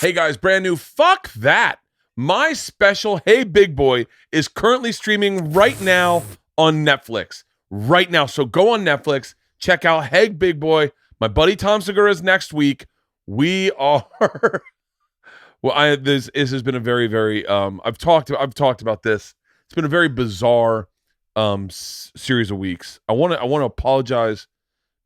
Hey guys, brand new. Fuck that. My special Hey Big Boy is currently streaming right now on Netflix. Right now. So go on Netflix, check out Hey Big Boy. My buddy Tom Segura is next week. We are well, this has been a very, very I've talked about this. It's been a very bizarre series of weeks. I want to apologize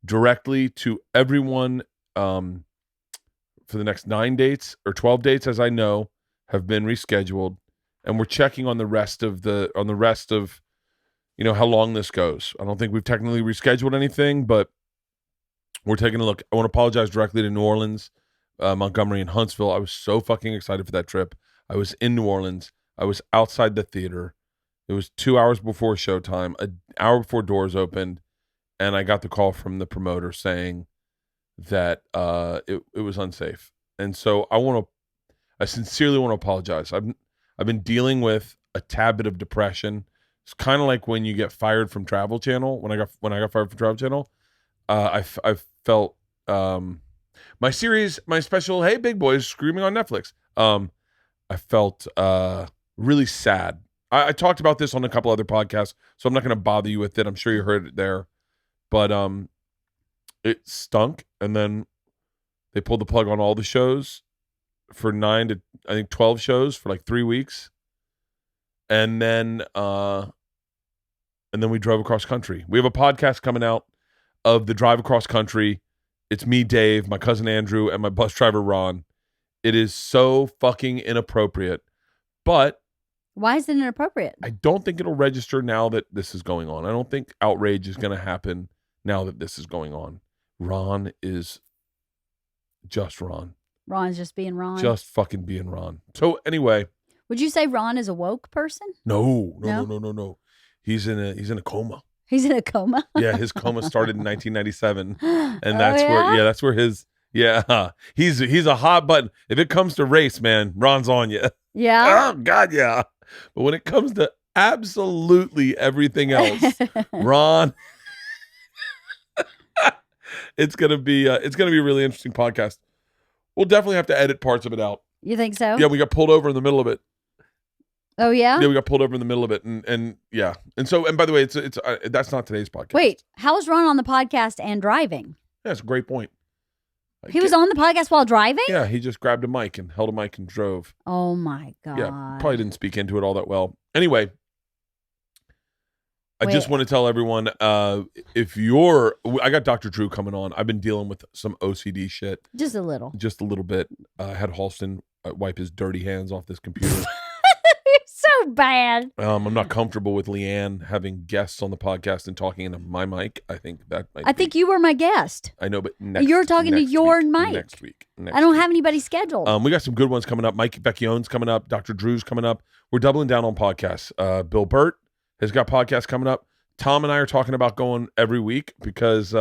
directly to everyone for the next 9 dates or 12 dates, as I know, have been rescheduled, and we're checking on the rest of how long this goes. I don't think we've technically rescheduled anything, but we're taking a look. I want to apologize directly to New Orleans, Montgomery, and Huntsville. I was so fucking excited for that trip. I was in New Orleans. I was outside the theater. It was 2 hours before showtime, an hour before doors opened, and I got the call from the promoter saying that it was unsafe. And so I sincerely want to apologize. I've been dealing with a tad bit of depression. It's kind of like when you get fired from Travel Channel. When I got fired from Travel Channel, I felt my special Hey Big Boy is screaming on Netflix. I felt really sad. I talked about this on a couple other podcasts, so I'm not going to bother you with it. I'm sure you heard it there, but it stunk, and then they pulled the plug on all the shows for 9 to, I think, 12 shows for like 3 weeks. And then we drove across country. We have a podcast coming out of the drive across country. It's me, Dave, my cousin Andrew, and my bus driver Ron. It is so fucking inappropriate. But why is it inappropriate? I don't think it'll register now that this is going on. I don't think outrage is going to happen now that this is going on. Ron is just Ron. Ron's just being Ron. Just fucking being Ron. So anyway, would you say Ron is a woke person? No. He's in a coma. He's in a coma? Yeah, his coma started in 1997, and that's where his he's a hot button. If it comes to race, man, Ron's on you. Yeah. Oh God, yeah. But when it comes to absolutely everything else, Ron. It's gonna be a really interesting podcast. We'll definitely have to edit parts of it out. You think so? Yeah, we got pulled over in the middle of it. Oh yeah? Yeah, we got pulled over in the middle of it, and yeah, and by the way, it's that's not today's podcast. Wait, how is Ron on the podcast and driving? Yeah, that's a great point. He was on the podcast while driving? Yeah, he just grabbed a mic and held a mic and drove. Oh my God. Yeah, probably didn't speak into it all that well. Anyway, I just want to tell everyone, I got Dr. Drew coming on. I've been dealing with some OCD shit. Just a little bit. I had Halston wipe his dirty hands off this computer. So bad. I'm not comfortable with Leanne having guests on the podcast and talking into my mic. I think that might I think you were my guest. I know, but you're talking to your mic. Next week. I don't have anybody scheduled. We got some good ones coming up. Mike Vecchione's coming up. Dr. Drew's coming up. We're doubling down on podcasts. Bill Bert has got podcasts coming up. Tom and I are talking about going every week because,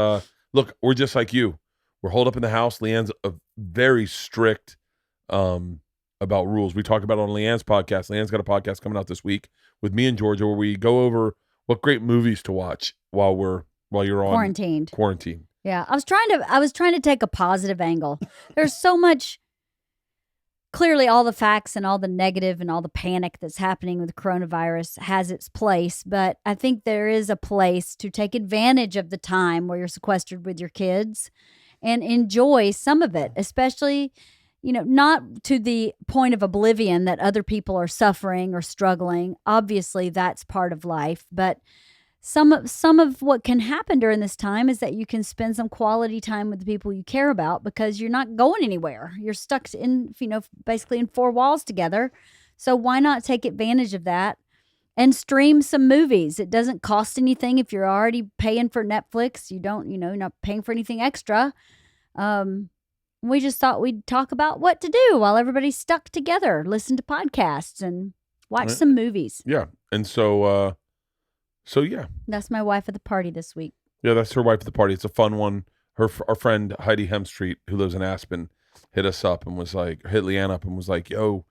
look, we're just like you. We're holed up in the house. Leanne's a very strict about rules. We talk about it on Leanne's podcast. Leanne's got a podcast coming out this week with me and Georgia where we go over what great movies to watch while you're on quarantine. Yeah, I was trying to take a positive angle. There's so much. Clearly, all the facts and all the negative and all the panic that's happening with coronavirus has its place, but I think there is a place to take advantage of the time where you're sequestered with your kids and enjoy some of it, especially, not to the point of oblivion that other people are suffering or struggling. Obviously, that's part of life, but some of what can happen during this time is that you can spend some quality time with the people you care about because you're not going anywhere. You're stuck in, basically in four walls together. So why not take advantage of that and stream some movies? It doesn't cost anything if you're already paying for Netflix. You're not paying for anything extra. We just thought we'd talk about what to do while everybody's stuck together, listen to podcasts and watch some movies. Yeah. And so yeah. That's my wife at the party this week. Yeah, that's her wife at the party. It's a fun one. Our friend Heidi Hemstreet, who lives in Aspen, hit Leanne up and was like, yo,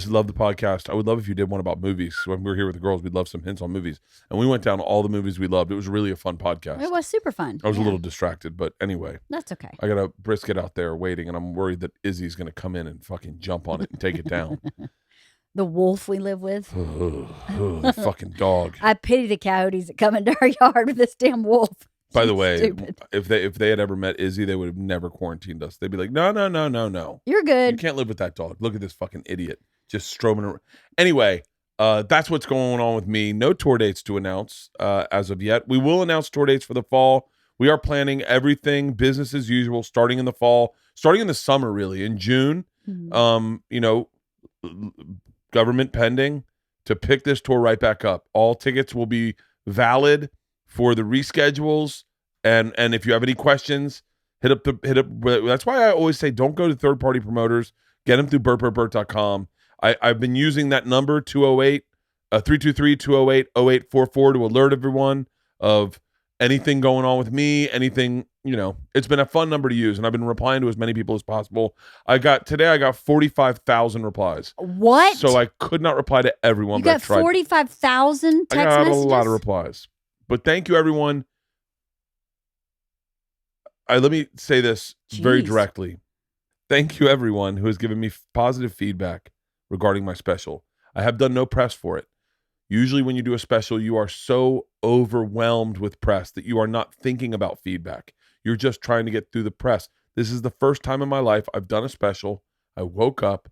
love the podcast. I would love if you did one about movies. When we were here with the girls, we'd love some hints on movies. And we went down all the movies we loved. It was really a fun podcast. It was super fun. I was a little distracted, but anyway. That's okay. I got a brisket out there waiting, and I'm worried that Izzy's going to come in and fucking jump on it and take it down. The wolf we live with. The fucking dog. I pity the coyotes that come into our yard with this damn wolf. By the way, Stupid. if they had ever met Izzy, they would have never quarantined us. They'd be like, no. You're good. You can't live with that dog. Look at this fucking idiot. Just stroming around. Anyway, that's what's going on with me. No tour dates to announce as of yet. We will announce tour dates for the fall. We are planning everything business as usual, starting in the fall, starting in the summer, really, in June. Government pending to pick this tour right back up. All tickets will be valid for the reschedules, and if you have any questions, hit up. That's why I always say don't go to third party promoters. Get them through bert.com. I've been using that number 323-208-0844 to alert everyone of anything going on with me, anything, it's been a fun number to use, and I've been replying to as many people as possible. Today I got 45,000 replies. What? So I could not reply to everyone. You got 45,000 text messages? I got a lot of replies. But thank you, everyone. Let me say this very directly. Thank you, everyone who has given me positive feedback regarding my special. I have done no press for it. Usually when you do a special, you are so overwhelmed with press that you are not thinking about feedback. You're just trying to get through the press. This is the first time in my life I've done a special. I woke up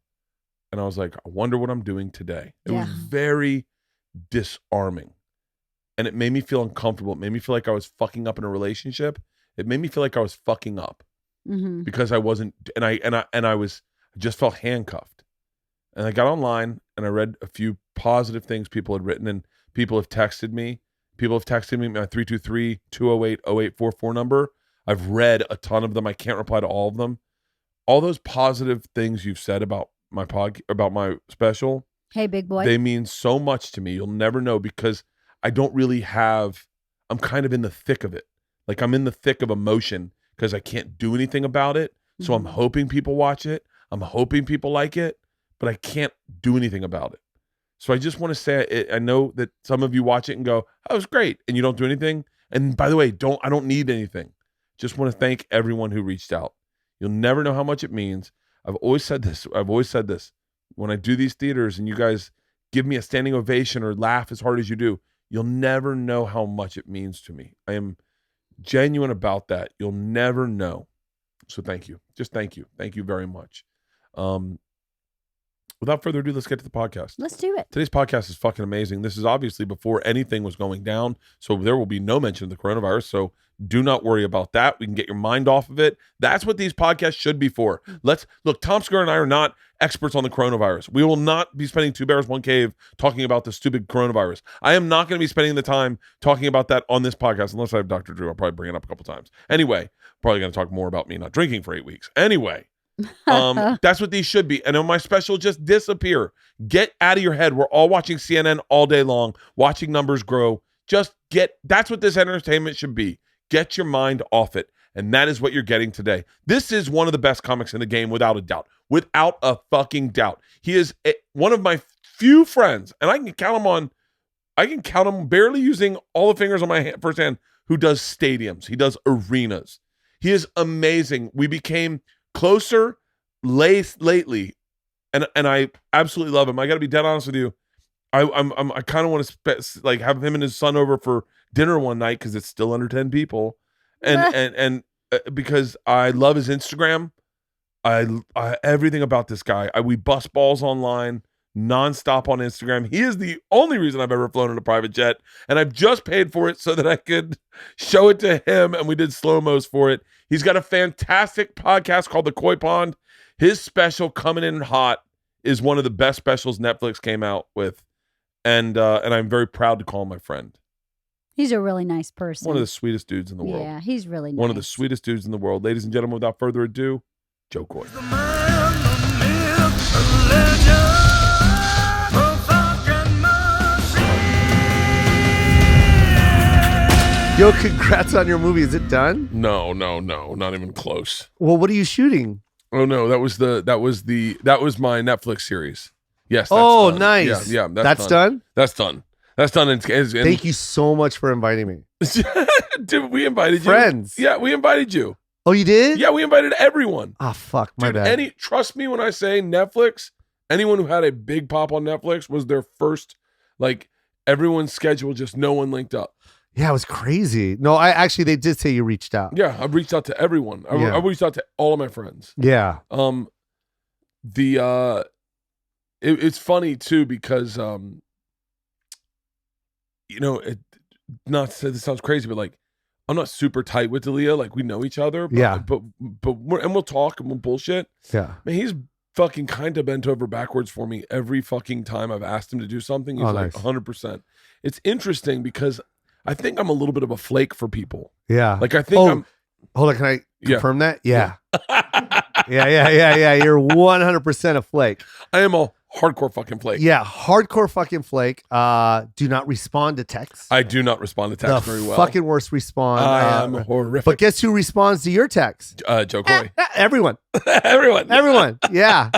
and I was like, I wonder what I'm doing today. It was very disarming. And it made me feel uncomfortable. It made me feel like I was fucking up in a relationship. It made me feel like I was fucking up because I wasn't, and I just felt handcuffed. And I got online and I read a few positive things people had written, and people have texted me. People have texted me my 323-208-0844 number. I've read a ton of them. I can't reply to all of them. All those positive things you've said about my about my special. Hey, big boy. They mean so much to me. You'll never know, because I don't really have, I'm kind of in the thick of it. Like I'm in the thick of emotion because I can't do anything about it. So I'm hoping people watch it. I'm hoping people like it, but I can't do anything about it. So I just want to say, I know that some of you watch it and go, "Oh, it was great," and you don't do anything. And by the way, I don't need anything. Just want to thank everyone who reached out. You'll never know how much it means. I've always said this. When I do these theaters and you guys give me a standing ovation or laugh as hard as you do, you'll never know how much it means to me. I am genuine about that. You'll never know. So thank you. Just thank you. Thank you very much. Without further ado, let's get to the podcast. Let's do it. Today's podcast is fucking amazing. This is obviously before anything was going down, so there will be no mention of the coronavirus, so do not worry about that. We can get your mind off of it. That's what these podcasts should be for. Look, Tom Segura and I are not experts on the coronavirus. We will not be spending 2 bears, 1 cave talking about the stupid coronavirus. I am not going to be spending the time talking about that on this podcast, unless I have Dr. Drew. I'll probably bring it up a couple times. Anyway, probably going to talk more about me not drinking for 8 weeks. Anyway. That's what these should be. And on my special, just disappear. Get out of your head. We're all watching CNN all day long, watching numbers grow. That's what this entertainment should be. Get your mind off it. And that is what you're getting today. This is one of the best comics in the game, without a doubt. Without a fucking doubt. He is one of my few friends, and I can count him barely using all the fingers on my first hand, who does stadiums. He does arenas. He is amazing. We became closer lately, and I absolutely love him. I got to be dead honest with you. I kind of want to have him and his son over for dinner one night, because it's still under 10 people, and because I love his Instagram. I everything about this guy. We bust balls online nonstop on Instagram. He is the only reason I've ever flown in a private jet, and I've just paid for it so that I could show it to him, and we did slow-mos for it. He's got a fantastic podcast called The Koy Pond. His special, Coming In Hot, is one of the best specials Netflix came out with, and I'm very proud to call him my friend. He's a really nice person. One of the sweetest dudes in the world. Yeah, he's really nice. One of the sweetest dudes in the world. Ladies and gentlemen, without further ado, Jo Koy. Yo, congrats on your movie. Is it done? No, not even close. Well, what are you shooting? Oh no, that was my Netflix series. Yes. That's Oh, done. nice. Yeah. That's done. That's done. That's done. And Thank you so much for inviting me. Dude, we invited Friends. you. Yeah, we invited you. Oh, you did? Yeah, we invited everyone. Oh, fuck. My Dude, bad. trust me when I say Netflix, anyone who had a big pop on Netflix was their first, like, everyone's schedule, just no one linked up. Yeah, it was crazy. No, they did say you reached out. Yeah, I reached out to everyone. I reached out to all of my friends. Yeah. It's funny too because not to say this sounds crazy, but like I'm not super tight with D'Elia. Like we know each other. But we'll talk and we'll bullshit. Yeah. Man, he's fucking kind of bent over backwards for me every fucking time I've asked him to do something. He's like nice. 100%. It's interesting because I think I'm a little bit of a flake for people. Yeah. Like I think I'm. Hold on, can I confirm that? Yeah. Yeah. You're 100% a flake. I am a hardcore fucking flake. Yeah, hardcore fucking flake. Do not respond to texts. I do not respond to text very well. Fucking worst respond. I am horrific. But guess who responds to your text? Jo Koy. Everyone. Everyone. Yeah.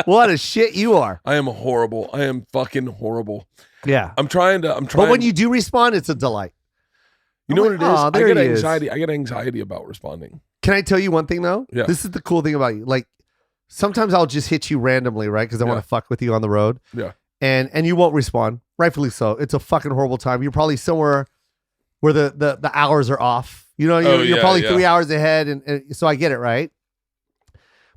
What a shit you are. I am horrible. I am fucking horrible. Yeah. I'm trying. But when you do respond, it's a delight. You know what it is? I there get he anxiety. is. I get anxiety about responding. Can I tell you one thing though? Yeah. This is the cool thing about you. Like sometimes I'll just hit you randomly, right? Because I want to fuck with you on the road. Yeah. And you won't respond. Rightfully so. It's a fucking horrible time. You're probably somewhere where the hours are off. You know, you're probably 3 hours ahead, and so I get it, right?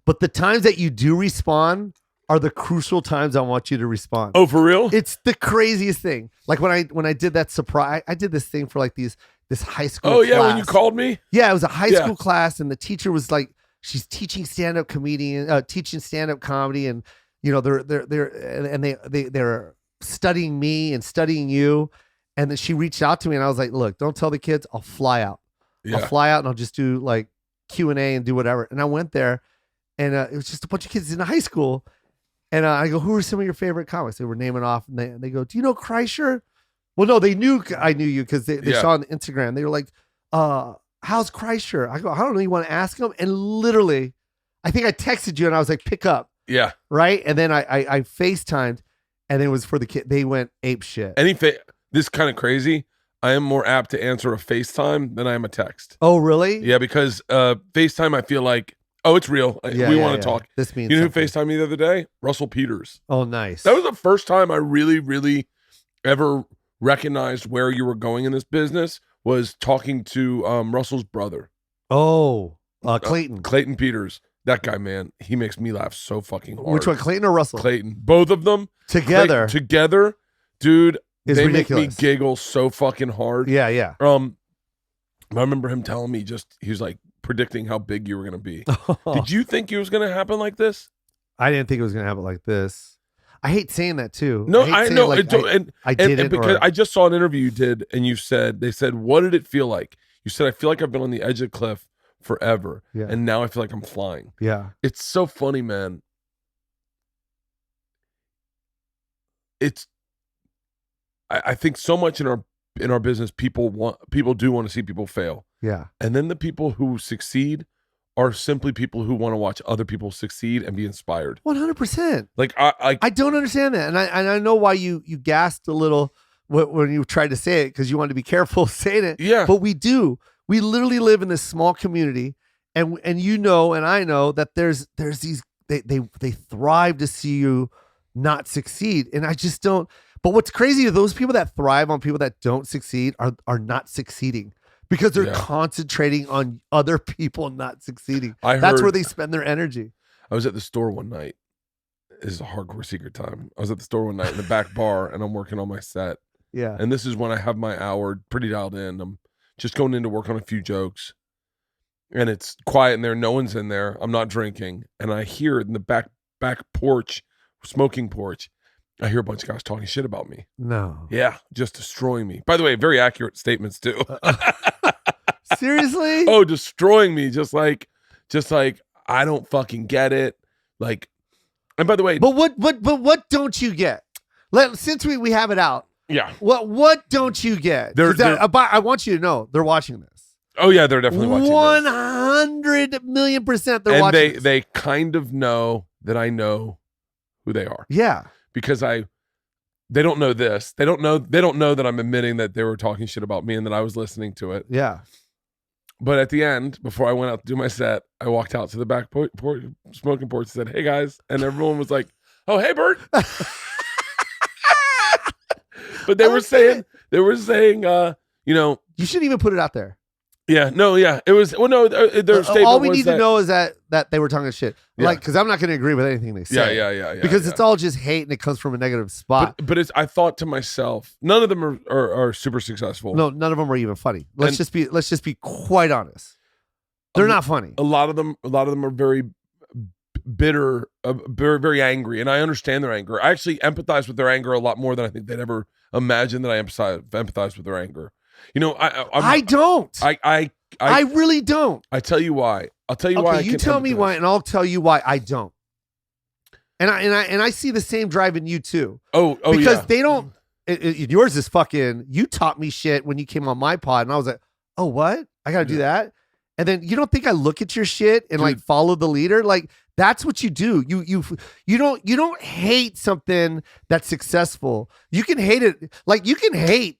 But the times that you do respond are the crucial times I want you to respond. Oh, for real? It's the craziest thing. Like when I did that surprise, I did this thing for like this high school. Oh yeah, class. when you called me. Yeah, it was a high school class, and the teacher was like, she's teaching stand-up comedy, and you know they're studying me and studying you, and then she reached out to me, and I was like, look, don't tell the kids, I'll fly out. Yeah. I'll fly out and I'll just do like Q&A and do whatever. And I went there, and it was just a bunch of kids in high school. And I go, who are some of your favorite comics? They were naming off, and they go, do you know Kreischer? Well, no, they knew I knew you because they saw on Instagram. They were like, how's Kreischer? I go, I don't know. You want to ask him? And literally, I think I texted you and I was like, pick up. Yeah. Right. And then I FaceTimed, and then it was for the kid. They went ape shit. This kind of crazy. I am more apt to answer a FaceTime than I am a text. Oh, really? Yeah, because FaceTime, I feel like, oh, it's real. We want to talk. This means you know something. who FaceTimed me the other day? Russell Peters. Oh, nice. That was the first time I really, really ever recognized where you were going in this business, was talking to Russell's brother. Oh, Clayton. Clayton Peters. That guy, man, he makes me laugh so fucking hard. Which one, Clayton or Russell? Clayton. Both of them. Together. Together, dude, It's they ridiculous. make me giggle so fucking hard. Yeah. I remember him telling me he was like predicting how big you were going to be. Did you think it was going to happen like this? I didn't think it was going to happen like this. I hate saying that too. No, I know. Like, I didn't. Because I just saw an interview you did, and they said, what did it feel like? You said, I feel like I've been on the edge of the cliff forever, and now I feel like I'm flying. Yeah. It's so funny, man. I think so much in our business, people do want to see people fail. Yeah. And then the people who succeed are simply people who want to watch other people succeed and be inspired. 100%. Like I don't understand that, and I know why you gasped a little when you tried to say it, because you wanted to be careful saying it. Yeah. But we do. We literally live in this small community, and you know, and I know that there's these they thrive to see you not succeed, and I just don't. But what's crazy is those people that thrive on people that don't succeed are not succeeding. Because they're concentrating on other people not succeeding. That's where they spend their energy. I was at the store one night. This is a hardcore secret time. I was at the store one night in the back bar, and I'm working on my set. Yeah. And this is when I have my hour pretty dialed in. I'm just going in to work on a few jokes. And it's quiet in there. No one's in there. I'm not drinking. And I hear in the back porch, smoking porch, I hear a bunch of guys talking shit about me. No. Yeah, just destroying me. By the way, very accurate statements too. Seriously? Oh, destroying me. Just like I don't fucking get it. Like, and by the way, but what don't you get? Since we have it out. Yeah. What don't you get? I want you to know they're watching this. Oh yeah, they're definitely watching 100 million% they're and watching this. They kind of know that I know who they are. Yeah. Because they don't know this. They don't know that I'm admitting that they were talking shit about me and that I was listening to it. Yeah. But at the end, before I went out to do my set, I walked out to the back smoking porch and said, "Hey guys," and everyone was like, "Oh, hey Bert." But they were saying, you know, you shouldn't even put it out there. Yeah, no, yeah, it was. Well, no, their statement. All we was need to know is that they were talking shit. Yeah. Like, because I'm not going to agree with anything they say. Yeah. Because it's all just hate and it comes from a negative spot. But it's. I thought to myself, none of them are super successful. No, none of them are even funny. Let's just be quite honest. They're not funny. A lot of them are very bitter, very, very angry, and I understand their anger. I actually empathize with their anger a lot more than I think they'd ever imagine that I empathize with their anger. You know, I don't. I really don't. I tell you why. I'll tell you why. You tell me why, and I'll tell you why I don't. And I see the same drive in you too. Oh, because yeah. they don't. Yours is fucking. You taught me shit when you came on my pod, and I was like, oh, what? I got to do that. And then you don't think I look at your shit and like follow the leader? Like that's what you do. You don't hate something that's successful. You can hate it. Like you can hate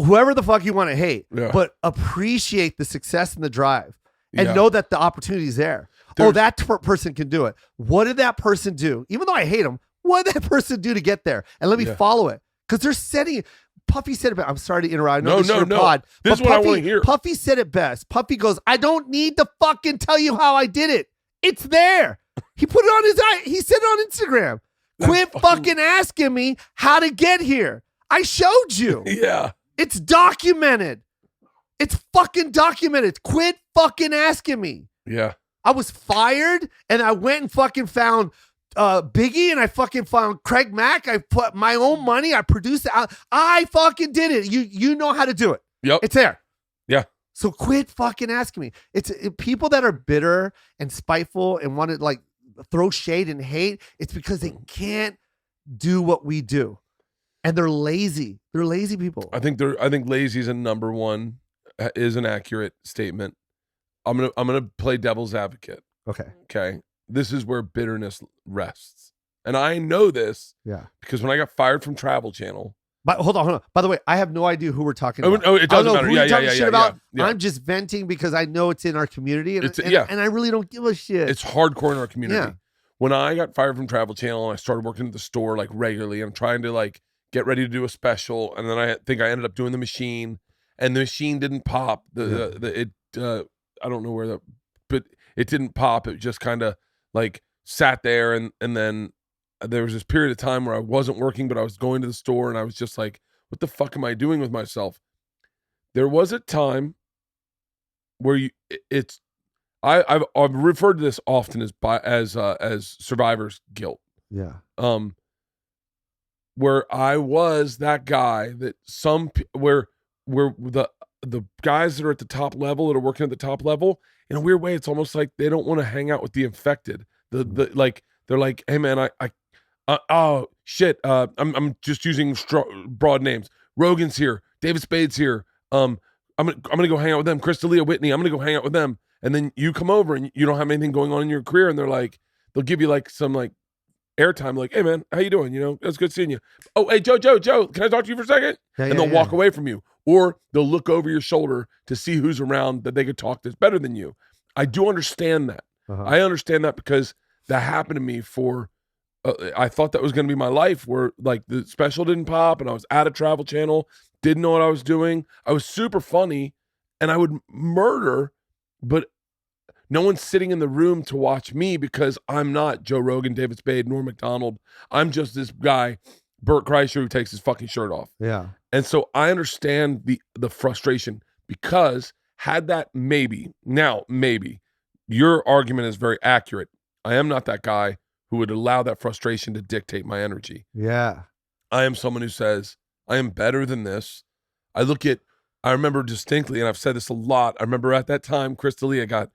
whoever the fuck you want to hate, but appreciate the success and the drive and know that the opportunity is there. That person can do it. What did that person do? Even though I hate them, what did that person do to get there? And let me follow it. Because they're setting. Puffy said it best. I'm sorry to interrupt. I know this is your pod. This is what I want to hear. Puffy said it best. Puffy goes, I don't need to fucking tell you how I did it. It's there. He put it on he said it on Instagram. Quit fucking asking me how to get here. I showed you. Yeah. It's documented. It's fucking documented. Quit fucking asking me. Yeah. I was fired and I went and fucking found Biggie and I fucking found Craig Mack. I put my own money. I produced it. I fucking did it. You know how to do it. Yep. It's there. Yeah. So quit fucking asking me. It's people that are bitter and spiteful and want to like throw shade and hate. It's because they can't do what we do. And they're lazy. They're lazy people. I think lazy is a number one is an accurate statement. I'm gonna play devil's advocate. Okay. This is where bitterness rests. And I know this because when I got fired from Travel Channel. But hold on. By the way, I have no idea who we're talking about. Oh, it doesn't matter. Yeah. I'm just venting because I know it's in our community and I really don't give a shit. It's hardcore in our community. Yeah. When I got fired from Travel Channel and I started working at the store like regularly, I'm trying to like get ready to do a special, and then I think I ended up doing the machine, and the machine didn't pop. I don't know where but it didn't pop. It just kind of like sat there, and then there was this period of time where I wasn't working, but I was going to the store, and I was just like, what the fuck am I doing with myself? There was a time where I've referred to this often as survivor's guilt. Yeah. Where I was that guy that where the guys that are at the top level, that are working at the top level, in a weird way, it's almost like they don't want to hang out with the infected. They're like, hey man, I'm just using broad names. Rogan's here, David Spade's here. I'm gonna go hang out with them. Chris D'Elia, Whitney, I'm gonna go hang out with them. And then you come over and you don't have anything going on in your career, and they'll give you like some like airtime, like, hey man, how you doing? You know, it's good seeing you. Oh, hey Joe, can I talk to you for a second? And they'll walk away from you, or they'll look over your shoulder to see who's around that they could talk to that's better than you. I do understand that. I understand that because that happened to me I thought that was going to be my life, where like the special didn't pop and I was at a Travel Channel, didn't know what I was doing. I was super funny and I would murder, but no one's sitting in the room to watch me because I'm not Joe Rogan, David Spade, Norm Macdonald. I'm just this guy, Bert Kreischer, who takes his fucking shirt off. Yeah. And so I understand the frustration, because had that maybe your argument is very accurate. I am not that guy who would allow that frustration to dictate my energy. Yeah. I am someone who says, I am better than this. I remember distinctly, and I've said this a lot. I remember at that time, Chris D'Elia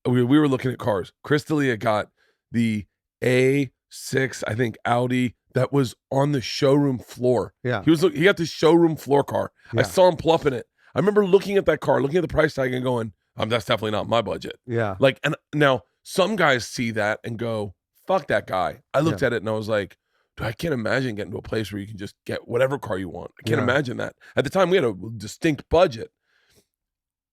we were looking at cars. Chris D'Elia got the A6, I think, Audi that was on the showroom floor. Yeah. He got the showroom floor car. Yeah. I saw him plumping it. I remember looking at that car, looking at the price tag and going, that's definitely not my budget. Yeah. Like, and now some guys see that and go, fuck that guy. I looked at it and I was like, dude, I can't imagine getting to a place where you can just get whatever car you want. I can't imagine that. At the time, we had a distinct budget.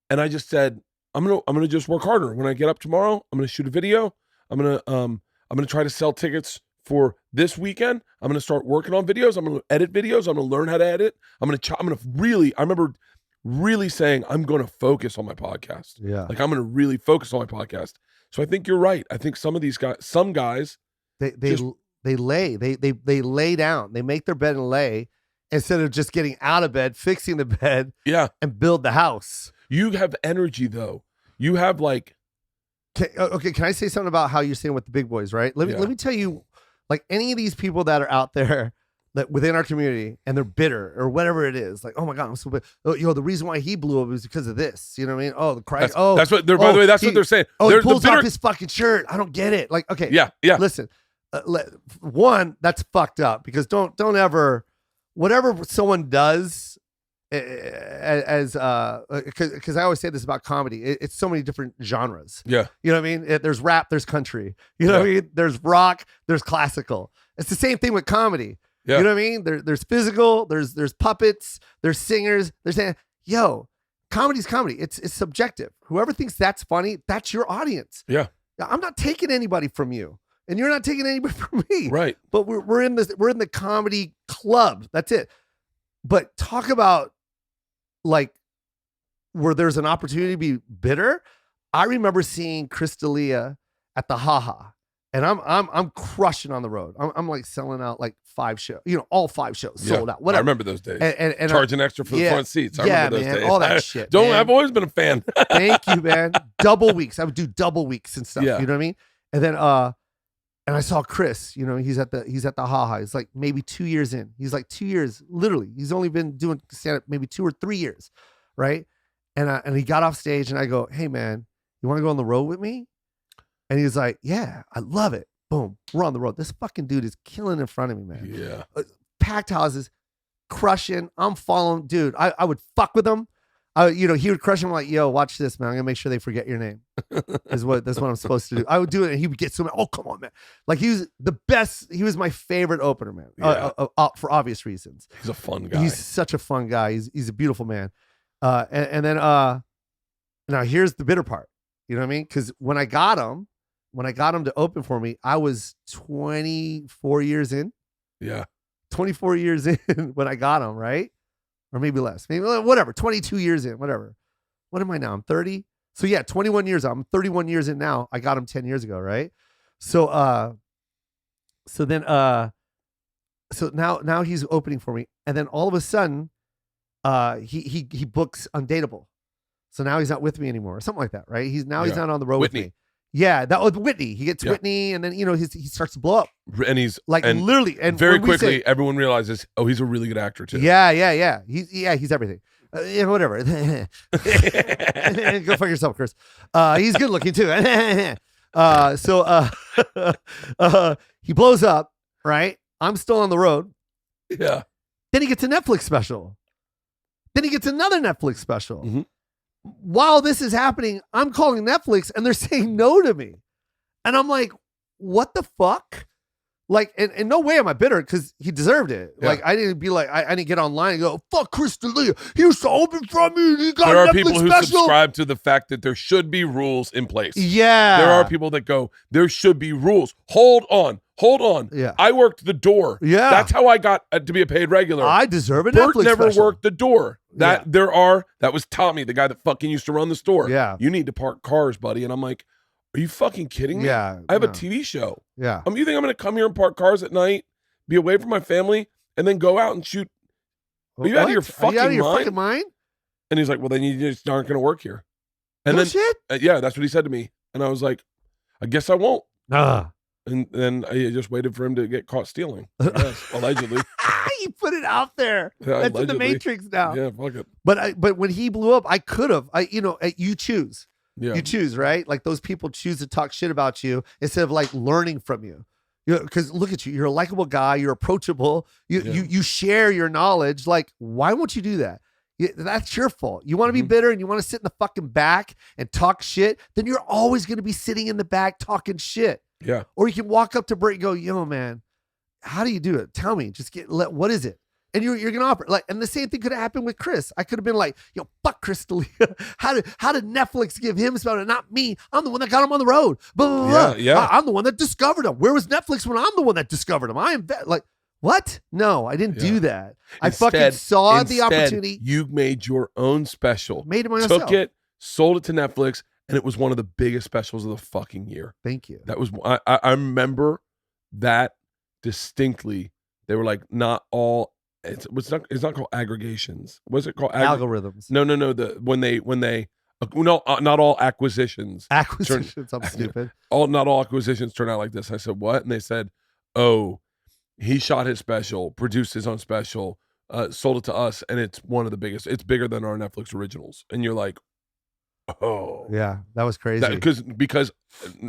And I just said, I'm gonna just work harder. When I get up tomorrow, I'm gonna shoot a video. I'm gonna try to sell tickets for this weekend. I'm gonna start working on videos. I'm gonna edit videos. I'm gonna learn how to edit. I remember really saying, I'm gonna focus on my podcast. Yeah. Like, I'm gonna really focus on my podcast. So I think you're right. I think some guys, they lay down. They make their bed and lay instead of just getting out of bed, fixing the bed, and build the house. You have energy though. You have like. Okay, can I say something about how you're saying with the big boys, right? Let me tell you, like, any of these people that are out there that within our community and they're bitter or whatever it is, like, oh my God, I'm so bitter. Oh, the reason why he blew up was because of this. You know what I mean? Oh, the Christ. That's what they're. By the way, that's what they're saying. Oh, he pulls off his fucking shirt. I don't get it. Like, okay, yeah. Listen, one, that's fucked up because don't ever, whatever someone does. Because I always say this about comedy, it's so many different genres. Yeah, you know what I mean. There's rap, there's country. You know what I mean. There's rock, there's classical. It's the same thing with comedy. Yeah. You know what I mean. There's physical. There's puppets. There's singers. Comedy's comedy. It's subjective. Whoever thinks that's funny, that's your audience. Yeah, I'm not taking anybody from you, and you're not taking anybody from me. Right. But we're in the comedy club. That's it. But talk about. Like, where there's an opportunity to be bitter. I remember seeing Chris D'Elia at the Haha, and I'm crushing on the road. I'm like selling out like 5 shows, all 5 shows sold out. Whatever. I remember those days. And Charging extra for the front seats. I remember those days. All that shit. I've always been a fan. Thank you, man. Double weeks. I would do double weeks and stuff. Yeah. You know what I mean? And then and I saw Chris, he's at the Haha. He's like maybe 2 years in. He's like 2 years, literally. He's only been doing stand-up maybe 2 or 3 years, right? And he got off stage and I go, hey man, you want to go on the road with me? And he's like, yeah, I love it. Boom, we're on the road. This fucking dude is killing in front of me, man. Yeah. Packed houses, crushing. I'm following, dude. I would fuck with him. He would crush him like, yo, watch this, man. I'm gonna make sure they forget your name. That's what I'm supposed to do. I would do it, and he would get so mad. Oh, come on, man. Like, he was the best. He was my favorite opener, man. For obvious reasons. He's a fun guy. He's such a fun guy. He's a beautiful man. And then now here's the bitter part. You know what I mean? Because when I got him to open for me, I was 24 years in. Yeah. 24 years in when I got him, right? Or maybe less, maybe whatever, 22 years in, whatever. What am I now? I'm 30. So yeah, 21 years. I'm 31 years in now. I got him 10 years ago, right? So now he's opening for me. And then all of a sudden, he books Undateable. So now he's not with me anymore, or something like that, right? He's not on the road Whitney. with me. Yeah, that was Whitney. He gets Whitney, and then he starts to blow up. And he's like literally, and very quickly, everyone realizes, oh, he's a really good actor too. Yeah. He's everything. Whatever. Go fuck yourself, Chris. He's good looking too. He blows up, right? I'm still on the road. Yeah. Then he gets a Netflix special. Then he gets another Netflix special. Mm-hmm. While this is happening, I'm calling Netflix and they're saying no to me. And I'm like, what the fuck? Like, and no way am I bitter because he deserved it. Yeah. Like, I didn't be like, I didn't get online and go, fuck Chris D'Elia. He used to open from me. He got there are Netflix people who special. Subscribe to the fact that there should be rules in place. Yeah. There are people that go, there should be rules. Hold on. Yeah. I worked the door. Yeah. That's how I got to be a paid regular. I deserve a Bert Netflix never special. worked the door. That was Tommy, the guy that fucking used to run the store. Yeah. You need to park cars, buddy. And I'm like, are you fucking kidding me? Yeah. I have a TV show. Yeah. You think I'm going to come here and park cars at night, be away from my family, and then go out and shoot? Are you out of your fucking mind? And he's like, well, then you just aren't going to work here. And no then, shit? Yeah, that's what he said to me. And I was like, I guess I won't. And then I just waited for him to get caught stealing. Yes, allegedly. You put it out there. Yeah, that's in the Matrix now. Yeah, fuck it. But when he blew up, I could have. You choose. Yeah. You choose, right? Like, those people choose to talk shit about you instead of like learning from you. Because look at you. You're a likable guy. You're approachable. You share your knowledge. Like, why won't you do that? That's your fault. You want to be bitter and you want to sit in the fucking back and talk shit, then you're always going to be sitting in the back talking shit. Yeah. Or you can walk up to Bert and go, yo, man, how do you do it? Tell me. Just what is it? And you're gonna offer like, and the same thing could have happened with Chris. I could have been like, yo, fuck Chris D'Elia. How did Netflix give him spell, not me? I'm the one that got him on the road. Blah, blah, blah. Yeah. I'm the one that discovered him. Where was Netflix when I'm the one that discovered him? I am like, what? No, I didn't do that. I fucking saw the opportunity. You made your own special. Made it myself. Took it, sold it to Netflix, and it was one of the biggest specials of the fucking year. Thank you. That was I remember that distinctly. They were like, not all. It's not called aggregations. What's it called? Algorithms. No. When they not all acquisitions. Acquisitions. I'm stupid. Not all acquisitions turn out like this. I said, what? And they said, oh, he shot his special, produced his own special, sold it to us, and it's one of the biggest. It's bigger than our Netflix originals. And you're like, oh, yeah, that was crazy. Because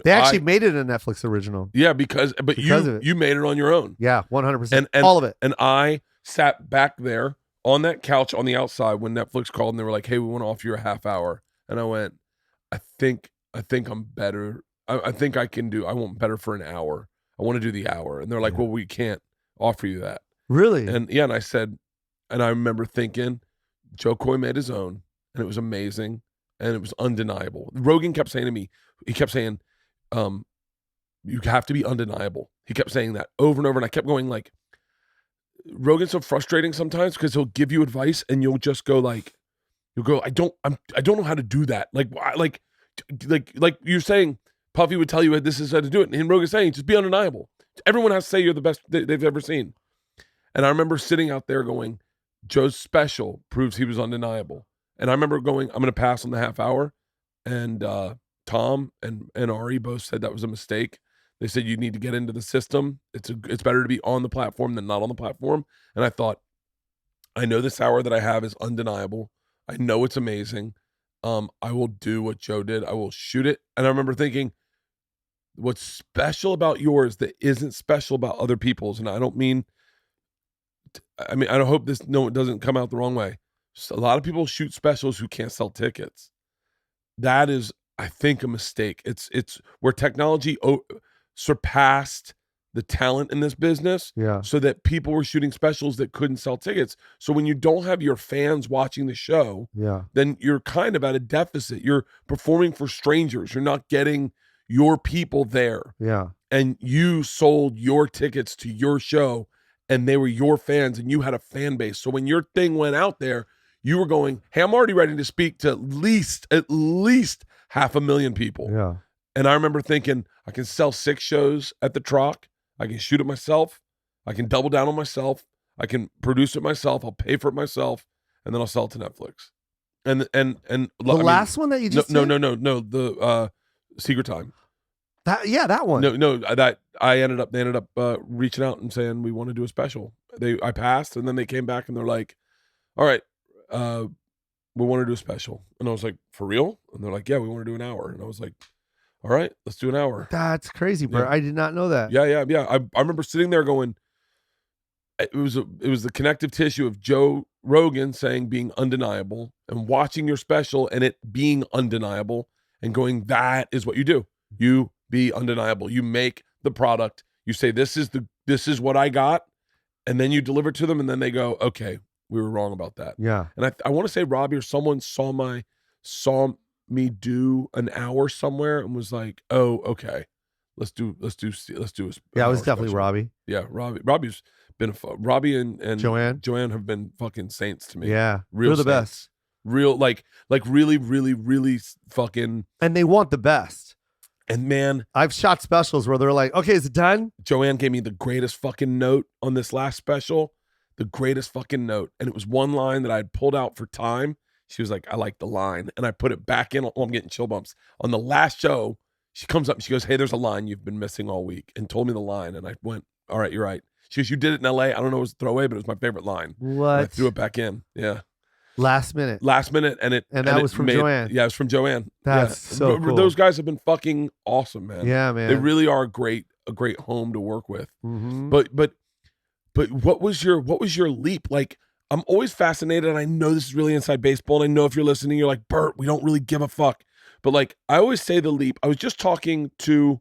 they actually made it a Netflix original. Yeah, because you made it on your own. Yeah, 100%. And all of it. And I sat back there on that couch on the outside when Netflix called and they were like, hey, we want to offer you a half hour. And I went, I think I'm better. I think I want better for an hour. I want to do the hour. And they're like, well, we can't offer you that. Really? And and I said, and I remember thinking, Jo Koy made his own and it was amazing and it was undeniable. Rogan kept saying to me, he kept saying, you have to be undeniable. He kept saying that over and over. And I kept going like, Rogan's so frustrating sometimes because he'll give you advice and you'll just go like, I don't know how to do that. Like you're saying, Puffy would tell you this is how to do it. And Rogan's saying, just be undeniable. Everyone has to say you're the best they've ever seen. And I remember sitting out there going, Joe's special proves he was undeniable. And I remember going, I'm going to pass on the half hour. And Tom and Ari both said that was a mistake. They said you need to get into the system. It's better to be on the platform than not on the platform. And I thought, I know this hour that I have is undeniable. I know it's amazing. I will do what Joe did. I will shoot it. And I remember thinking, what's special about yours that isn't special about other people's? And I don't mean, I don't hope it doesn't come out the wrong way. Just a lot of people shoot specials who can't sell tickets. That is, I think, a mistake. It's where technology surpassed the talent in this business, so that people were shooting specials that couldn't sell tickets. So when you don't have your fans watching the show, then you're kind of at a deficit. You're performing for strangers. You're not getting your people there. Yeah. And you sold your tickets to your show and they were your fans and you had a fan base. So when your thing went out there, you were going, hey, I'm already ready to speak to at least 500,000 people. Yeah. And I remember thinking, I can sell 6 shows at the Troc. I can shoot it myself. I can double down on myself. I can produce it myself. I'll pay for it myself, and then I'll sell it to Netflix. And the last one that you just no. The Secret Time. That one. No. That they ended up reaching out and saying we want to do a special. I passed, and then they came back and they're like, all right, we want to do a special. And I was like, for real? And they're like, yeah, we want to do an hour. And I was like, all right, let's do an hour. That's crazy, bro. Yeah. I did not know that. Yeah. I remember sitting there going, it was the connective tissue of Joe Rogan saying being undeniable and watching your special and it being undeniable and going, that is what you do. You be undeniable. You make the product. You say, this is what I got. And then you deliver it to them. And then they go, okay, we were wrong about that. Yeah. And I want to say Robbie or someone saw me do an hour somewhere and was like, oh, okay, let's do a yeah, it was definitely special. Robbie. Yeah, Robbie's been Robbie and Joanne have been fucking saints to me. Yeah, real the best. Real like really, really, really fucking. And they want the best. And man, I've shot specials where they're like, okay, is it done? Joanne gave me the greatest fucking note on this last special, the greatest fucking note, and it was one line that I had pulled out for time. She was like, I like the line. And I put it back in. Oh, I'm getting chill bumps. On the last show, she comes up and she goes, hey, there's a line you've been missing all week, and told me the line. And I went, all right, you're right. She goes, you did it in LA. I don't know if it was a throwaway, but it was my favorite line. What? And I threw it back in. Yeah. Last minute. And that was from Joanne. Yeah, it was from Joanne. That's so cool. Those guys have been fucking awesome, man. Yeah, man. They really are a great home to work with. Mm-hmm. But what was your leap? Like, I'm always fascinated, and I know this is really inside baseball, and I know if you're listening, you're like, Bert, we don't really give a fuck. But like, I always say the leap. I was just talking to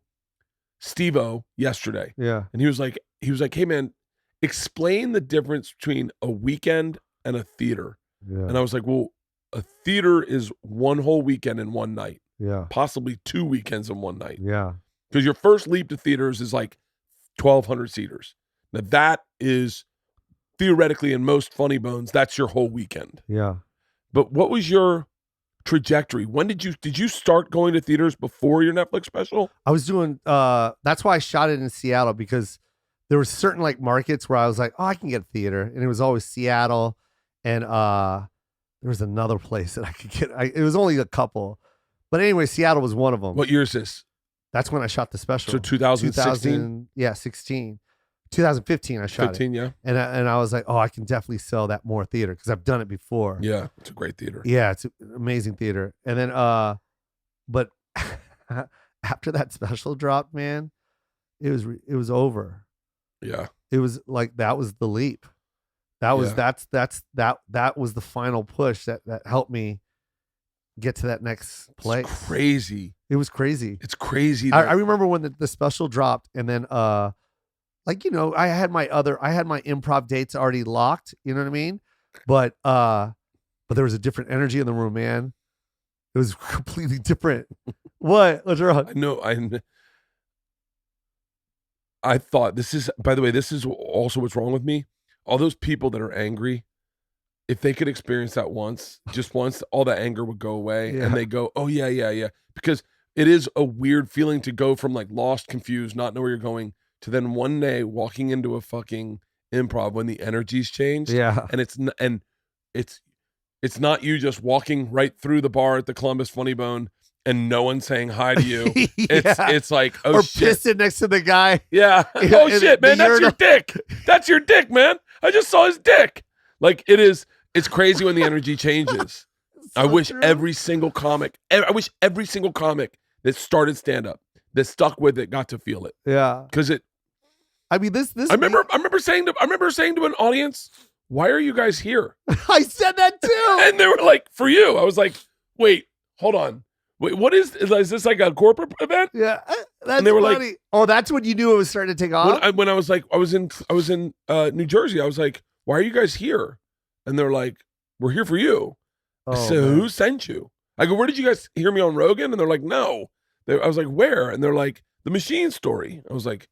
Steve-O yesterday, Yeah. and he was like, hey man, explain the difference between a weekend and a theater. Yeah. And I was like, well, a theater is one whole weekend in one night, Yeah. possibly 2 weekends in one night. Yeah. Because your first leap to theaters is like 1,200 seaters. Now that is theoretically in most funny bones, that's your whole weekend. Yeah. But what was your trajectory? When did you start going to theaters before your Netflix special? I was doing that's why I shot it in Seattle, because there were certain like markets where I was like, oh, I can get a theater, and it was always Seattle, and there was another place that I could get. It was only a couple, but anyway, Seattle was one of them. What year is this? That's when I shot the special. So 2016? Yeah, 16. 2015 I shot 15, yeah. and I was like, oh, I can definitely sell that more theater, because I've done it before. Yeah, it's a great theater. Yeah, it's an amazing theater. And then but after that special dropped, man, it was over. Yeah. It was like, that was the leap. That was that was the final push that helped me get to that next place. It's crazy. It was crazy. It's crazy. I remember when the special dropped, and then like, you know, I had my improv dates already locked, you know what I mean? But there was a different energy in the room, man. It was completely different. What's wrong? I know. I thought this is, by the way, this is also what's wrong with me. All those people that are angry, if they could experience that once, just once, all that anger would go away. Yeah. And they go, oh yeah. Because it is a weird feeling to go from like lost, confused, not know where you're going, to then one day walking into a fucking improv when the energy's changed. Yeah. And it's not you just walking right through the bar at the Columbus Funny Bone and no one saying hi to you. It's like, oh or shit. pissing next to the guy. Yeah. Oh shit, man. That's your dick. That's your dick, man. I just saw his dick. Like it's crazy when the energy changes. So I wish true. every single comic that started stand up, that stuck with it, got to feel it. Yeah. Because I mean, this I remember saying to an audience, why are you guys here? I said that too. And they were like, for you. I was like, wait, hold on. Wait, what is this like a corporate event? Yeah, that's And they were funny. like, oh, that's when you knew it was starting to take off. When I was like, I was in New Jersey. I was like, why are you guys here? And they're like, we're here for you. I said, man. who sent you? I go, where did you guys hear me on Rogan? And they're like, no. I was like, where? And they're like, the Machine Story. I was like,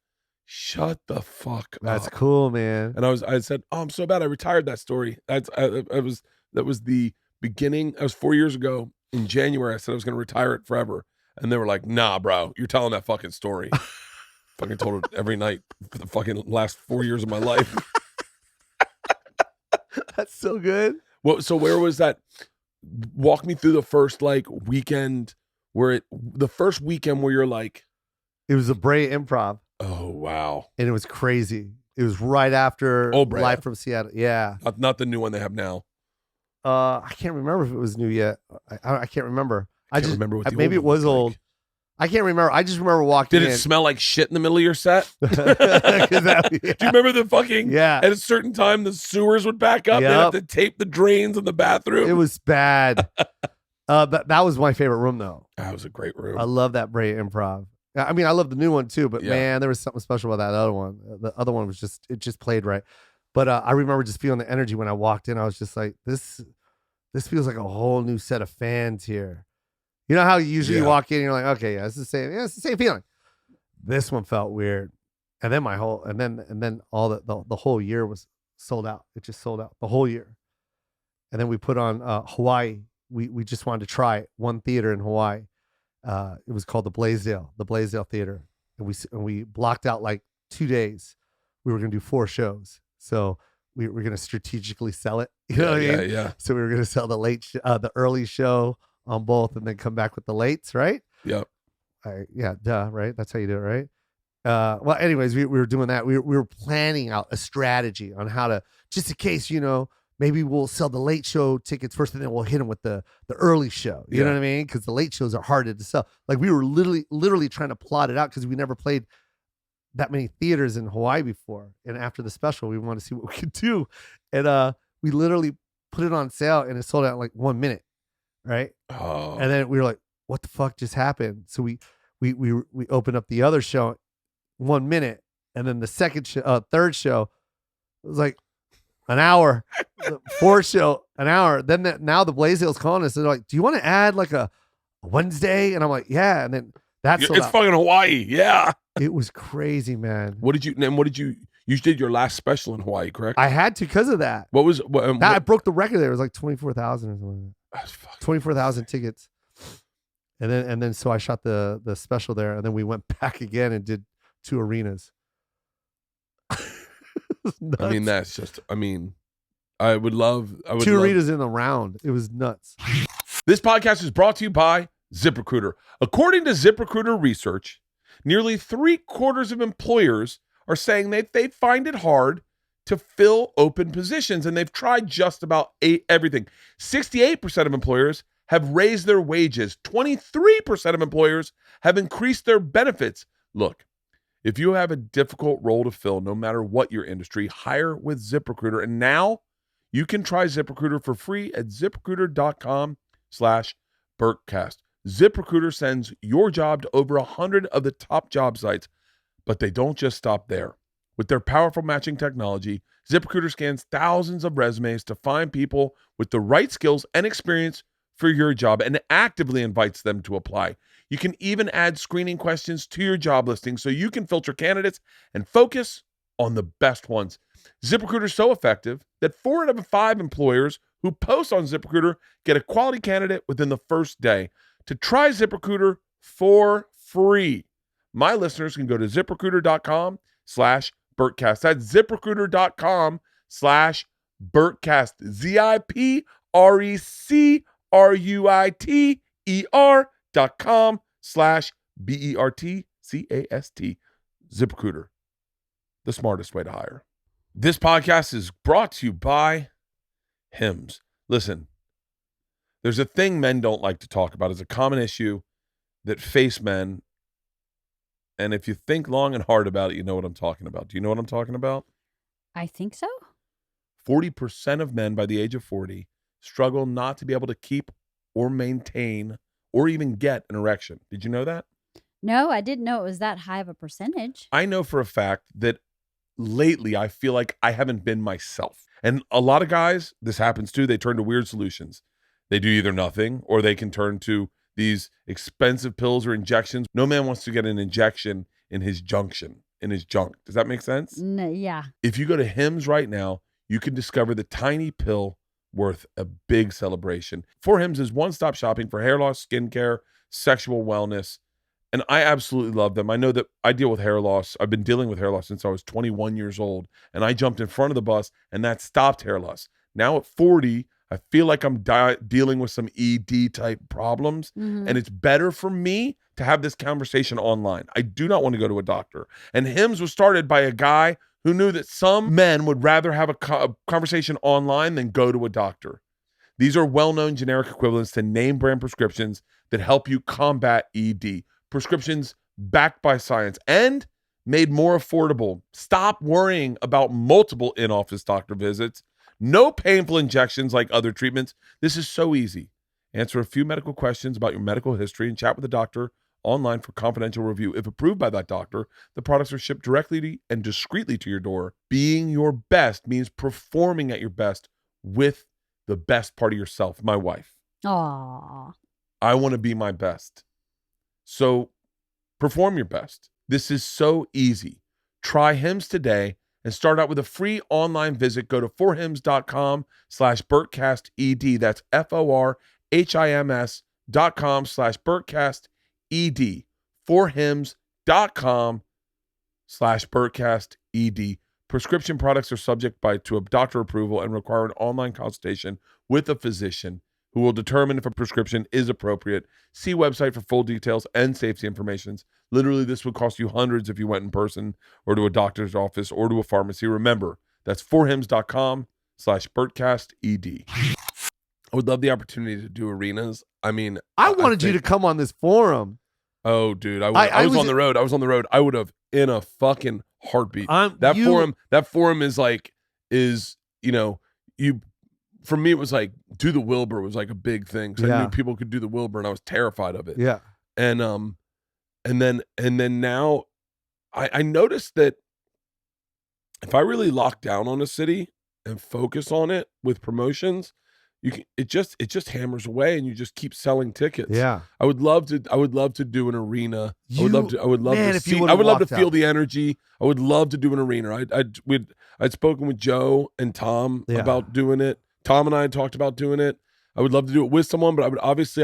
shut the fuck That's up. cool, man. And I said, oh, I'm so bad. I retired that story. That was the beginning. I was 4 years ago in January. I said I was going to retire it forever. And they were like, nah, bro, you're telling that fucking story. Fucking told it every night for the fucking last 4 years of my life. That's so good. Well, so where was that? Walk me through the first like weekend the first weekend where you're like, It was a Brea Improv, oh wow, and it was crazy. It was right after Brea. Live from Seattle. Yeah. not the new one they have now. I can't remember if it was new yet. I can't remember. I can't remember what the maybe old it one was looked old. like. I can't remember. I just remember walking Did in. it smell like shit in the middle of your set? Do you Yeah. remember the fucking? Yeah. At a certain time, the sewers would back up. They'd have to tape the drains in the bathroom. It was bad. But that was my favorite room, though. That was a great room. I love that Brea Improv. I mean, I love the new one too, but Yeah. man, there was something special about that other one. The other one was it just played right. But I remember just feeling the energy when I walked in. I was just like, this feels like a whole new set of fans here. You know how usually you walk in and you're like, okay, yeah, it's the same feeling. This one felt weird. And then then all the whole year was sold out. It just sold out the whole year. And then we put on Hawaii. We just wanted to try it. One theater in Hawaii. It was called the Blaisdell Theater. And we blocked out like 2 days. We were going to do 4 shows. So we were going to strategically sell it. You know what I mean? Yeah. So we were going to sell the early show on both, and then come back with the lates, right? Yep. Yeah, duh, right? That's how you do it, right? Well, anyways, we were doing that. We were planning out a strategy on how to, just in case, maybe we'll sell the late show tickets first, and then we'll hit them with the early show. You know what I mean? Because the late shows are harder to sell. Like, we were literally trying to plot it out, because we never played that many theaters in Hawaii before. And after the special, we wanted to see what we could do. And we literally put it on sale, and it sold out in like 1 minute, right? Oh. And then we were like, what the fuck just happened? So we opened up the other show, 1 minute, and then the third show was like an hour. The fourth show, an hour. Then now the Blaisdell's calling us. They're like, "Do you want to add like a Wednesday?" And I'm like, "Yeah." And then that's It's fucking Hawaii. Yeah. It was crazy, man. What did you did your last special in Hawaii, correct? I had to because of that. I broke the record there. It was like 24,000 or something. 24,000 tickets. And then so I shot the special there, and then we went back again and did 2 arenas. I mean, that's just, I would 2 arenas in a round. It was nuts. This podcast is brought to you by ZipRecruiter. According to ZipRecruiter research, nearly 3/4 of employers are saying that they find it hard to fill open positions, and they've tried just about everything. 68% of employers have raised their wages. 23% of employers have increased their benefits. Look, if you have a difficult role to fill, no matter what your industry, hire with ZipRecruiter. And now you can try ZipRecruiter for free at ZipRecruiter.com/Bertcast. ZipRecruiter sends your job to over 100 of the top job sites, but they don't just stop there. With their powerful matching technology, ZipRecruiter scans thousands of resumes to find people with the right skills and experience for your job and actively invites them to apply. You can even add screening questions to your job listing so you can filter candidates and focus on the best ones. ZipRecruiter is so effective that 4 out of 5 employers who post on ZipRecruiter get a quality candidate within the first day. To try ZipRecruiter for free, my listeners can go to ZipRecruiter.com/Bertcast. That's ZipRecruiter.com/Bertcast. ZipRecruiter.com/BERTCAST. ZipRecruiter, the smartest way to hire. This podcast is brought to you by Hims. Listen, there's a thing men don't like to talk about. It's a common issue that face men. And if you think long and hard about it, you know what I'm talking about. Do you know what I'm talking about? I think so. 40% of men by the age of 40 struggle not to be able to keep or maintain or even get an erection. Did you know that? No, I didn't know it was that high of a percentage. I know for a fact that lately I feel like I haven't been myself. And a lot of guys, this happens too, they turn to weird solutions. They do either nothing or they can turn to these expensive pills or injections. No man wants to get an injection in his junk. Does that make sense? No, yeah. If you go to Hims right now, you can discover the tiny pill worth a big celebration. For Hims is one-stop shopping for hair loss, skincare, sexual wellness, and I absolutely love them. I know that I deal with hair loss. I've been dealing with hair loss since I was 21 years old, and I jumped in front of the bus, and that stopped hair loss. Now at 40, I feel like I'm dealing with some ED type problems, and it's better for me to have this conversation online. I do not want to go to a doctor. And Hims was started by a guy who knew that some men would rather have a conversation online than go to a doctor. These are well-known generic equivalents to name brand prescriptions that help you combat ED. Prescriptions backed by science and made more affordable. Stop worrying about multiple in-office doctor visits. No painful injections like other treatments. This is so easy. Answer a few medical questions about your medical history and chat with the doctor online for confidential review. If approved by that doctor, the products are shipped directly and discreetly to your door. Being your best means performing at your best with the best part of yourself, my wife. Aww. I want to be my best. So perform your best. This is so easy. Try Hims today and start out with a free online visit. Go to forhims.com/BertcastED. That's FORHIMS.com/BertcastED. forhims.com/BertcastED. Prescription products are subject to a doctor approval and require an online consultation with a physician who will determine if a prescription is appropriate. See website for full details and safety information. Literally, this would cost you hundreds if you went in person or to a doctor's office or to a pharmacy. Remember, that's forhims.com/BertcastED. I would love the opportunity to do arenas. I mean, I wanted you to come on this forum. Oh, dude, I was on the road. I was on the road. I would have in a fucking heartbeat. That forum is for me, it was like do the Wilbur was like a big thing. So I knew people could do the Wilbur, and I was terrified of it. Yeah. And then now I noticed that if I really lock down on a city and focus on it with promotions, it just hammers away, and you just keep selling tickets. Yeah. I would love to do an arena. I would love Man, to if you see. would've I would love to walked feel out. the energy. I would love to do an arena. I'd spoken with Joe and Tom Yeah. about doing it. Tom and I had talked about doing it. I would love to do it with someone, but I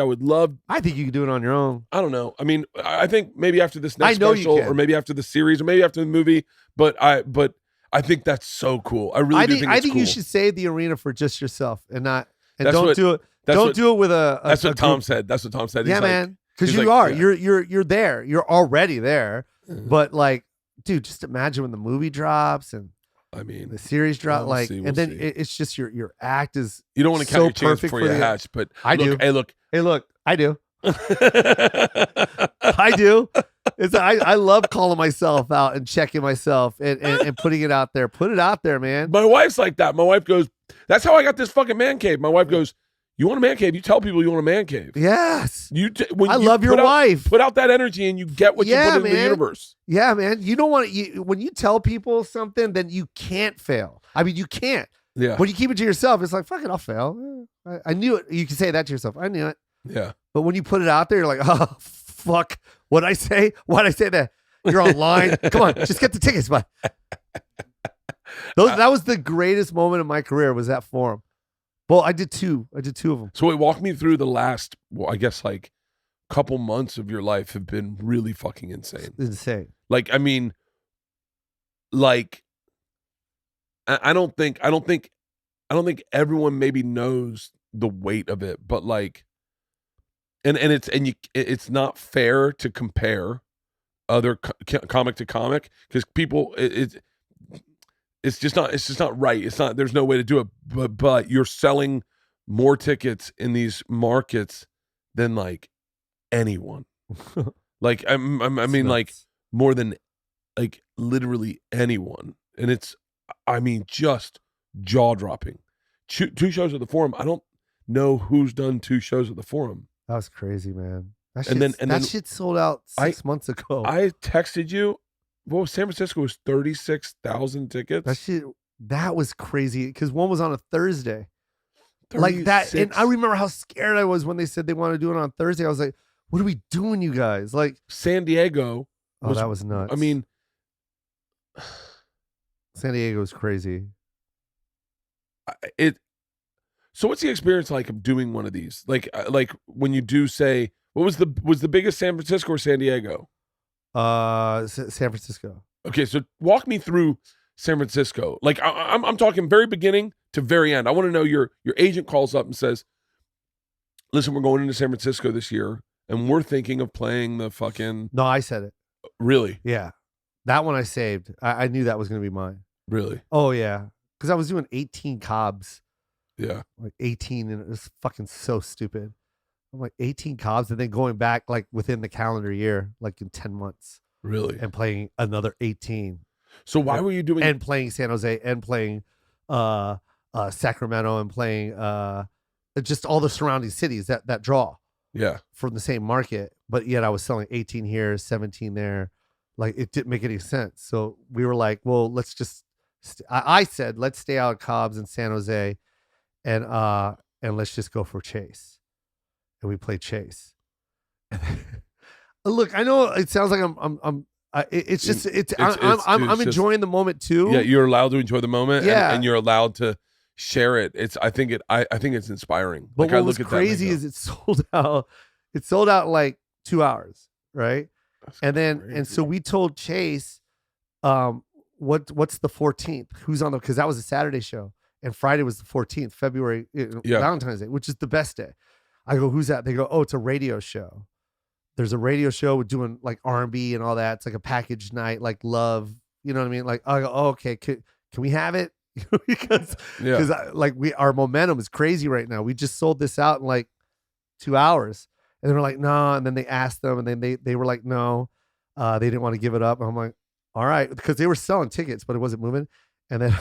would love. I think you can do it on your own. I don't know. I mean, I think maybe after this next I know you special, can. or maybe after the series, or maybe after the movie. But I think that's so cool. I really do think it's cool. you should save the arena for just yourself and not and That's don't what- do it. that's Don't what- do it with a. That's what Tom group. said. That's what Tom said. He's Yeah, like, man. Because he's you like, are. yeah. You're there. You're already there. Mhm. But like, dude, just imagine when the movie drops and I mean, the series drop. we'll see, we'll and then see. it's just your act is. you don't want to so count your chance perfect before for you the- hatch. But I look, do. Hey, look. Hey, look, I do. I do. I love calling myself out and checking myself and putting it out there. Put it out there, man. My wife's like that. My wife goes, "That's how I got this fucking man cave." My wife goes, "You want a man cave? You tell people you want a man cave. Yes. When I you love your put out- wife. Put out that energy, and you get what Yeah, you put into the man. universe." Yeah, man. You don't want to, when you tell people something, then you can't fail. I mean, you can't. Yeah, When you keep it to yourself, it's like, fuck it, I'll fail. I knew it. You can say that to yourself. I knew it. yeah. But when you put it out there, you're like, oh, fuck. What'd I say? Why'd I say that? You're online. Come on, just get the tickets. But that was the greatest moment of my career, was that forum. Well, I did two. I did two of them. So wait, walk me through the last, well, I guess like couple months of your life have been really fucking insane. Insane. Like, I mean, like, I don't think everyone maybe knows the weight of it, but like, it's not fair to compare other comic to comic, because people it's just not right. It's not. There's no way to do it. But you're selling more tickets in these markets than like anyone. Like I mean, like more than like literally anyone, and it's, I mean, just jaw dropping. Two shows at the Forum. I don't know who's done 2 shows at the Forum. That was crazy, man. That And then shit sold out 6 months ago. I texted you. Well, San Francisco was 36,000 tickets. That was crazy, because one was on a Thursday. Like that, and I remember how scared I was when they said they wanted to do it on Thursday. I was like, "What are we doing, you guys?" Like San Diego. that was nuts. I mean, San Diego was crazy. So what's the experience like of doing one of these? Like when you do say, what was the biggest, San Francisco or San Diego? San Francisco. Okay, so walk me through San Francisco. Like I'm talking very beginning to very end. I want to know your agent calls up and says, "Listen, we're going into San Francisco this year, and we're thinking of playing the fucking." No, I said it. Really? Yeah, that one I saved. I knew that was going to be mine. Really? Oh yeah, because I was doing 18 Cobbs. Yeah. Like 18, and it was fucking so stupid. I'm like 18 Cobbs, and then going back like within the calendar year, like in 10 months. Really? And playing another 18. So why were you doing? And playing San Jose, and playing Sacramento, and playing just all the surrounding cities that draw. Yeah. From the same market, but yet I was selling 18 here, 17 there. Like, it didn't make any sense. So we were like, well, let's just. I said, let's stay out of Cobbs and San Jose, and let's just go for Chase. And we played Chase. Look, I know it sounds like I'm enjoying the moment too. Yeah, you're allowed to enjoy the moment. Yeah. and you're allowed to share it. I think it's inspiring. But like, I what look was at crazy that is it sold out. It sold out in like 2 hours, right? And so we told Chase, what's the 14th? Who's on because that was a Saturday show, and Friday was the 14th, February, Valentine's Day, which is the best day. I go, who's that? They go, oh, it's a radio show. There's a radio show with doing like R&B and all that. It's like a package night, like love. You know what I mean? Like, I go, oh, okay, can we have it? because our momentum is crazy right now. We just sold this out in like 2 hours, and they were like, no. And then they asked them, and then they were like, no, they didn't want to give it up. And I'm like, all right, because they were selling tickets, but it wasn't moving. And then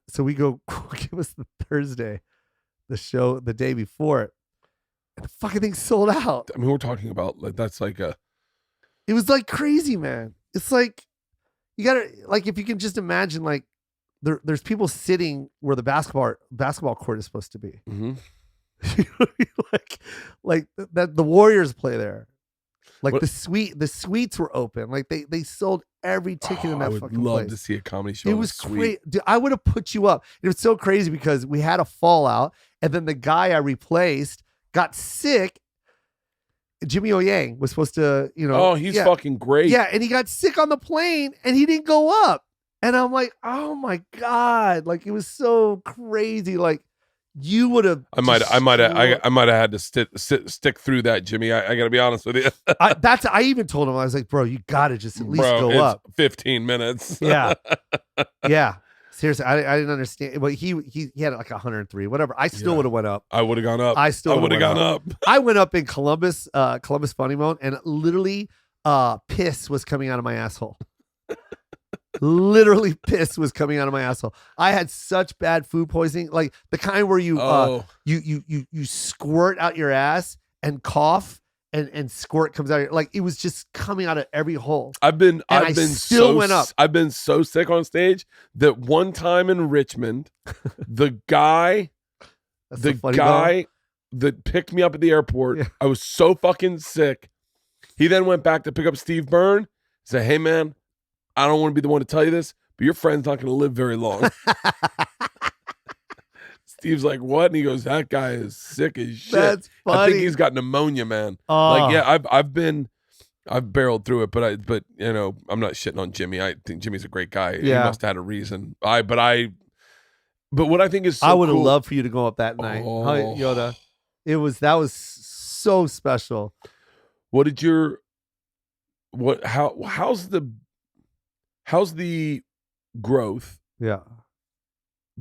so we go, give us the Thursday, the show the day before it, and the fucking thing sold out. I mean, we're talking about like that's like a It was like crazy, man. It's like you gotta like if you can just imagine like there's people sitting where the basketball court is supposed to be. Mm-hmm. like that the Warriors play there. Like What- the suites were open. Like they sold every ticket in that I would fucking love place. to see a comedy show. It in a was suite. great. Dude, I would have put you up. It was so crazy because we had a fallout, and then the guy I replaced got sick. Jimmy O Yang was supposed to, Oh, he's fucking great. yeah, and he got sick on the plane, and he didn't go up. And I'm like, oh my god, like it was so crazy. Like you would have. I might have had to stick through that, Jimmy. I got to be honest with you. I even told him, I was like, bro, you got to just at least go it's up. 15 minutes. Yeah. Yeah. Seriously, I didn't understand. But he had like 103, whatever. I still would have went up. I would have gone up. I still would have gone up. I went up in Columbus Funny Bone, and literally piss was coming out of my asshole. Literally piss was coming out of my asshole. I had such bad food poisoning, like the kind where you you squirt out your ass and cough and squirt comes out. Like it was just coming out of every hole. I've been still went up. I've been so sick on stage that one time in Richmond, the guy that picked me up at the airport, I was so fucking sick. He then went back to pick up Steve Byrne. Said, "Hey man, I don't want to be the one to tell you this, but your friend's not going to live very long." Steve's like, "What?" And he goes, "That guy is sick as shit." That's funny. I think he's got pneumonia, man. Like, yeah, I've barreled through it, but I'm not shitting on Jimmy. I think Jimmy's a great guy. He must have had a reason. But what I think is so I would have cool, loved for you to go up that night. Oh. Yoda. That was so special. How's the growth Yeah.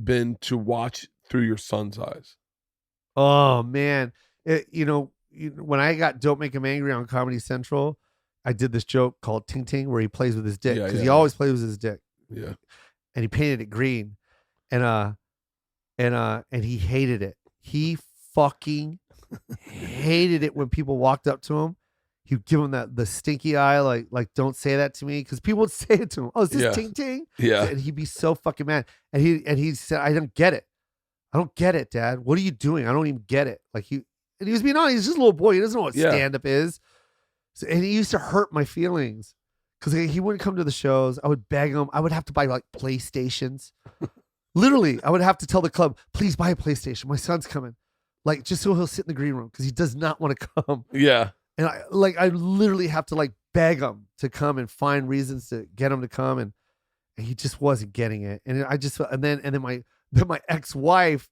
been to watch through your son's eyes? Oh man. When I got Don't Make Him Angry on Comedy Central, I did this joke called Ting Ting where he plays with his dick because he always plays with his dick. Yeah. And he painted it green. And he hated it. He fucking hated it when people walked up to him. He'd give him the stinky eye, like don't say that to me, because people would say it to him. Oh, is this Ting Ting? Yeah. And he'd be so fucking mad. And he said, I don't get it. I don't get it, Dad. What are you doing? I don't even get it. Like he was being honest. He's just a little boy. He doesn't know what stand up is. So, and he used to hurt my feelings because he wouldn't come to the shows. I would beg him. I would have to buy like PlayStations. Literally, I would have to tell the club, please buy a PlayStation. My son's coming. Like just so he'll sit in the green room because he does not want to come. Yeah. And I literally have to like beg him to come and find reasons to get him to come, and he just wasn't getting it. And then my ex-wife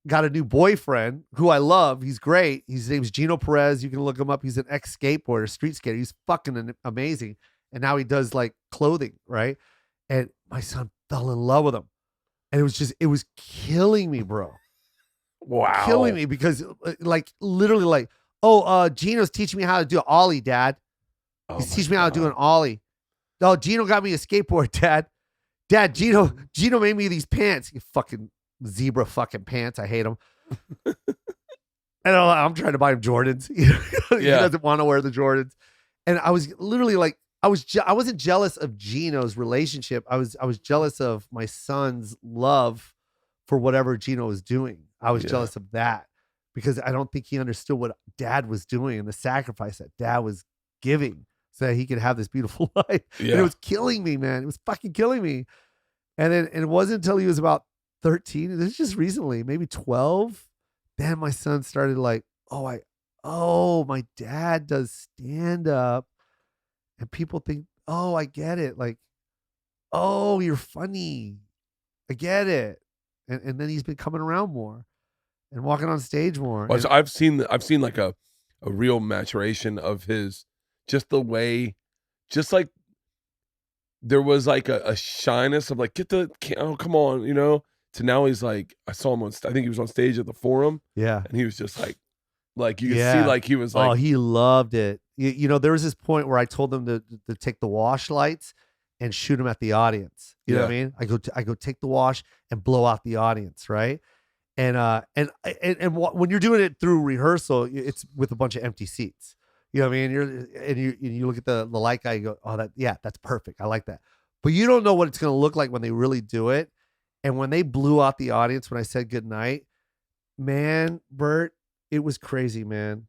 got a new boyfriend who I love. He's great. His name's Gino Perez. You can look him up. He's an ex-skateboarder, street skater. He's fucking amazing. And now he does like clothing, right? And my son fell in love with him. And it was killing me, bro. Wow. Killing me because like literally like, oh, Gino's teaching me how to do an ollie, Dad. He's teaching me how to do an ollie. Oh, Gino got me a skateboard, Dad. Dad, Gino made me these pants. You fucking zebra fucking pants. I hate them. And I'm trying to buy him Jordans. He doesn't want to wear the Jordans. And I was literally like, I wasn't jealous of Gino's relationship. I was jealous of my son's love for whatever Gino was doing. I was jealous of that because I don't think he understood what Dad was doing and the sacrifice that Dad was giving so that he could have this beautiful life. Yeah. And it was killing me, man. It was fucking killing me. And it wasn't until he was about 13. This is just recently, maybe 12. Then my son started like, my dad does stand up. And people think, oh, I get it. Like, oh, you're funny. I get it. And then he's been coming around more and walking on stage more. Well, so I've seen like a real maturation of his, just the way, just like there was like a shyness of like, come on, to now he's like, I saw him I think he was on stage at the Forum. Yeah. And he was just like you could see like he was like. Oh, he loved it. There was this point where I told them to take the wash lights and shoot them at the audience. You know what I mean? I go take the wash and blow out the audience, right? And when you're doing it through rehearsal, it's with a bunch of empty seats. You know what I mean? You look at the light guy, you go, oh, that's perfect. I like that. But you don't know what it's going to look like when they really do it. And when they blew out the audience, when I said goodnight, man, Bert, it was crazy, man.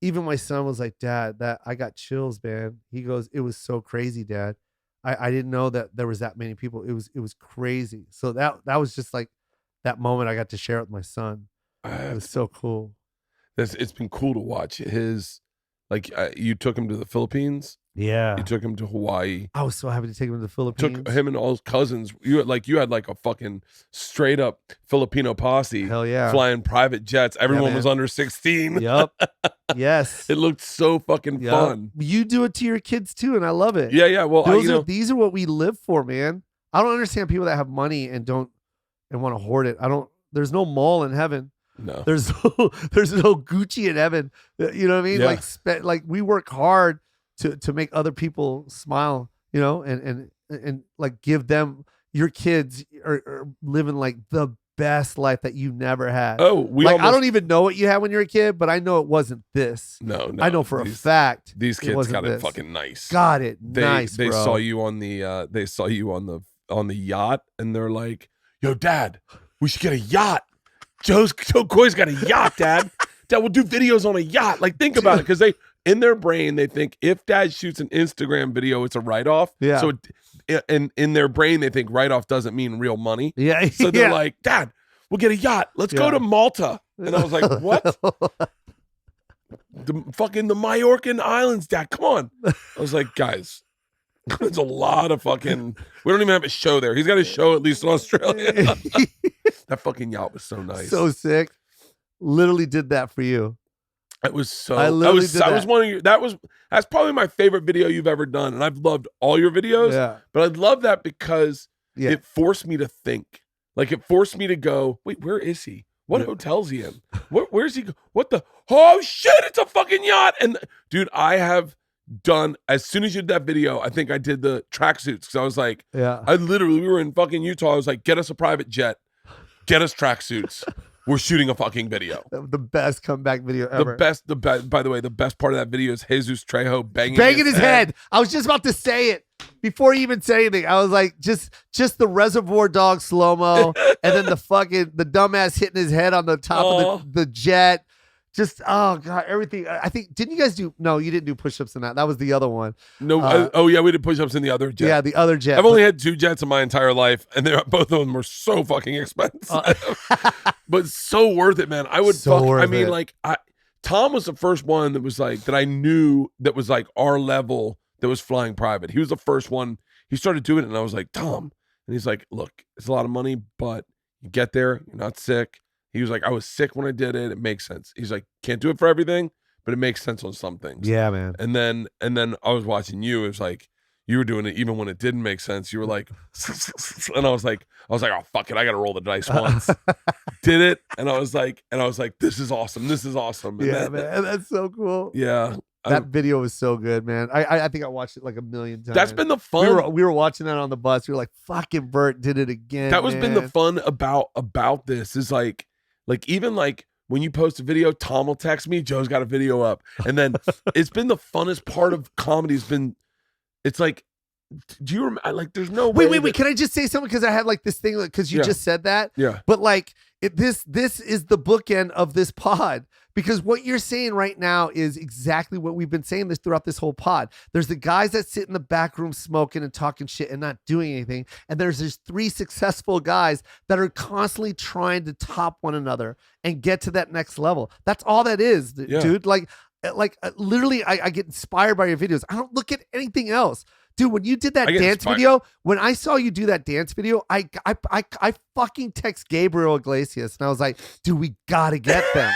Even my son was like, Dad, that I got chills, man. He goes, it was so crazy, Dad. I didn't know that there was that many people. It was crazy. So that was just like that moment I got to share with my son. It was so cool. It's been cool to watch his, like, you took him to the Philippines. Yeah. You took him to Hawaii. I was so happy to take him to the Philippines. Took him and all his cousins. You had like a fucking straight up Filipino posse. Hell yeah. Flying private jets. Everyone was under 16. Yep. Yes. It looked so fucking fun. You do it to your kids too, and I love it. Yeah. Well, these are what we live for, man. I don't understand people that have money and want to hoard it. There's no mall in heaven. No. There's no Gucci in heaven. You know what I mean? Yeah. Like we work hard to make other people smile, you know, and like give them, your kids are living like the best life that you never had. Oh, I don't even know what you had when you were a kid, but I know it wasn't this. No. I know for a fact these kids got it fucking nice. Got it They bro. saw you on the yacht, and they're like, "Yo, Dad, we should get a yacht. Jo Koy's got a yacht, Dad. Dad, we'll do videos on a yacht." Like, think about it, because in their brain, they think if Dad shoots an Instagram video, it's a write-off. Yeah. So in their brain, they think write-off doesn't mean real money. Yeah. So they're like, Dad, we'll get a yacht. Let's go to Malta. And I was like, what? The Majorcan Islands, Dad. Come on. I was like, guys, there's a lot of fucking. We don't even have a show there. He's got a show at least in Australia. That fucking yacht was so nice. So sick. Literally did that for you. It was so. That's probably my favorite video you've ever done, and I've loved all your videos. Yeah. But I love that because it forced me to think. Like, it forced me to go, wait, where is he? What hotel's he in? Where's he? What the? Oh shit! It's a fucking yacht. And dude, I have done, as soon as you did that video, I think I did the tracksuits, because I was like, we were in fucking Utah. I was like, get us a private jet, get us tracksuits. We're shooting a fucking video. The best comeback video ever. By the way, the best part of that video is Jesus Trejo banging his head. I was just about to say it before you even say anything. I was like, just the Reservoir Dog slow-mo, and then the dumbass hitting his head on the top of the jet. Just, oh God, everything. I think, didn't you guys no, you didn't do push-ups in that. That was the other one. No, we did push-ups in the other jet. Yeah, the other jet. I've only had 2 jets in my entire life, and both of them were so fucking expensive. But so worth it, man. Tom was the first one that was like, that I knew that was like our level, that was flying private. He was the first one. He started doing it, and I was like, Tom. And he's like, look, it's a lot of money, but you get there, you're not sick. He was like, I was sick when I did it. It makes sense. He's like, can't do it for everything, but it makes sense on some things. Yeah, man. And then I was watching you. It was like, you were doing it even when it didn't make sense. You were like, and I was like, oh fuck it, I got to roll the dice once. Did it, and I was like, this is awesome. This is awesome. And yeah, man, that's so cool. Yeah. That video was so good, man. I think I watched it like 1,000,000 times. That's been the fun. We were watching that on the bus. We were like, fucking Bert did it again. That was been the fun about this, is like even like when you post a video, Tom will text me, Joe's got a video up. And then it's been the funnest part of comedy. It's like, do you remember, like, there's no way. Wait. Can I just say something? Because I have like this thing, because you just said that. Yeah. But like, this is the bookend of this pod. Because what you're saying right now is exactly what we've been saying throughout this whole pod. There's the guys that sit in the back room smoking and talking shit and not doing anything. And there's 3 successful guys that are constantly trying to top one another and get to that next level. That's all that is, dude. Like literally, I get inspired by your videos. I don't look at anything else. Dude, when you did that dance video, when I saw you do that dance video, I fucking text Gabriel Iglesias, and I was like, dude, we gotta get them.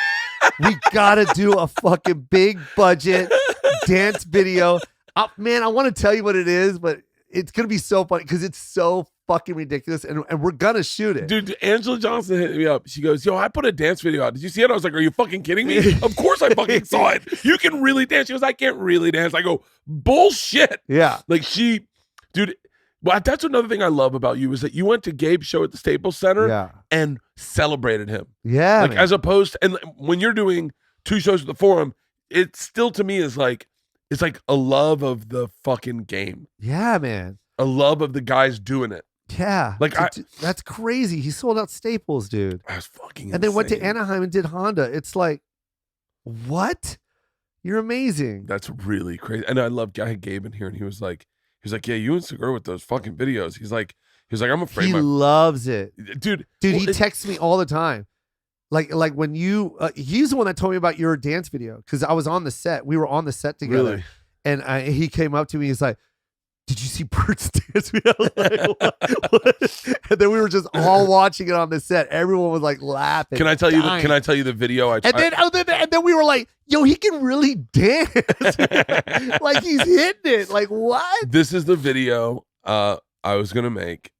We gotta do a fucking big budget dance video. Man, I want to tell you what it is, but it's gonna be so funny because it's so fucking ridiculous, and we're gonna shoot it. Dude, Angela Johnson hit me up. She goes, yo, I put a dance video out. Did you see it? I was like, are you fucking kidding me? Of course I fucking saw it. You can really dance. She goes, I can't really dance. I go, bullshit. Yeah. Like, dude, well, that's another thing I love about you, is that you went to Gabe's show at the Staples Center and celebrated him. Yeah. Like, man. As opposed to, and when you're doing 2 shows at the Forum, it still to me is like, it's like a love of the fucking game. Yeah, man. A love of the guys doing it. Yeah. Like, that's crazy. He sold out Staples, dude. I was fucking And then went to insane. Anaheim and did Honda. It's like, what? You're amazing. That's really crazy. And I had Gabe in here, and he was like, yeah, you and Segura with those fucking videos. He's like, I'm afraid. He loves it, dude. He texts me all the time. Like when you, he's the one that told me about your dance video because I was on the set. We were on the set together, Really? and he came up to me. He's like, "Did you see Bert's dance video?" I was like, what? And then we were just all watching it on the set. Everyone was like laughing. Can I tell you the video? And then we were like, "Yo, he can really dance! Like he's hitting it! Like what?" This is the video I was gonna make.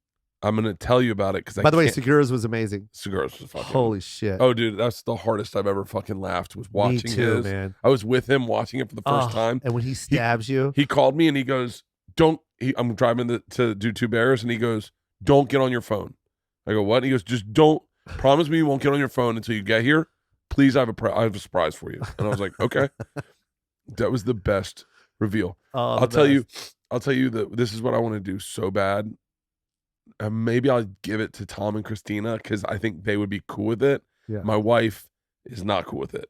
I'm gonna tell you about it because by the way, Segura's was amazing. Segura's was fucking. Holy shit! Oh, dude, that's the hardest I've ever fucking laughed was watching Me too, his. man. I was with him watching it for the first time. And when he stabs you, he called me and he goes, I'm driving to do Two Bears, and he goes, "Don't get on your phone." I go, "What?" He goes, "Just don't. Promise me you won't get on your phone until you get here. Please, I have a surprise for you." And I was like, "Okay." That was the best reveal. I'll tell you that this is what I want to do so bad. Maybe I'll give it to Tom and Christina because I think they would be cool with it. Yeah. My wife is not cool with it.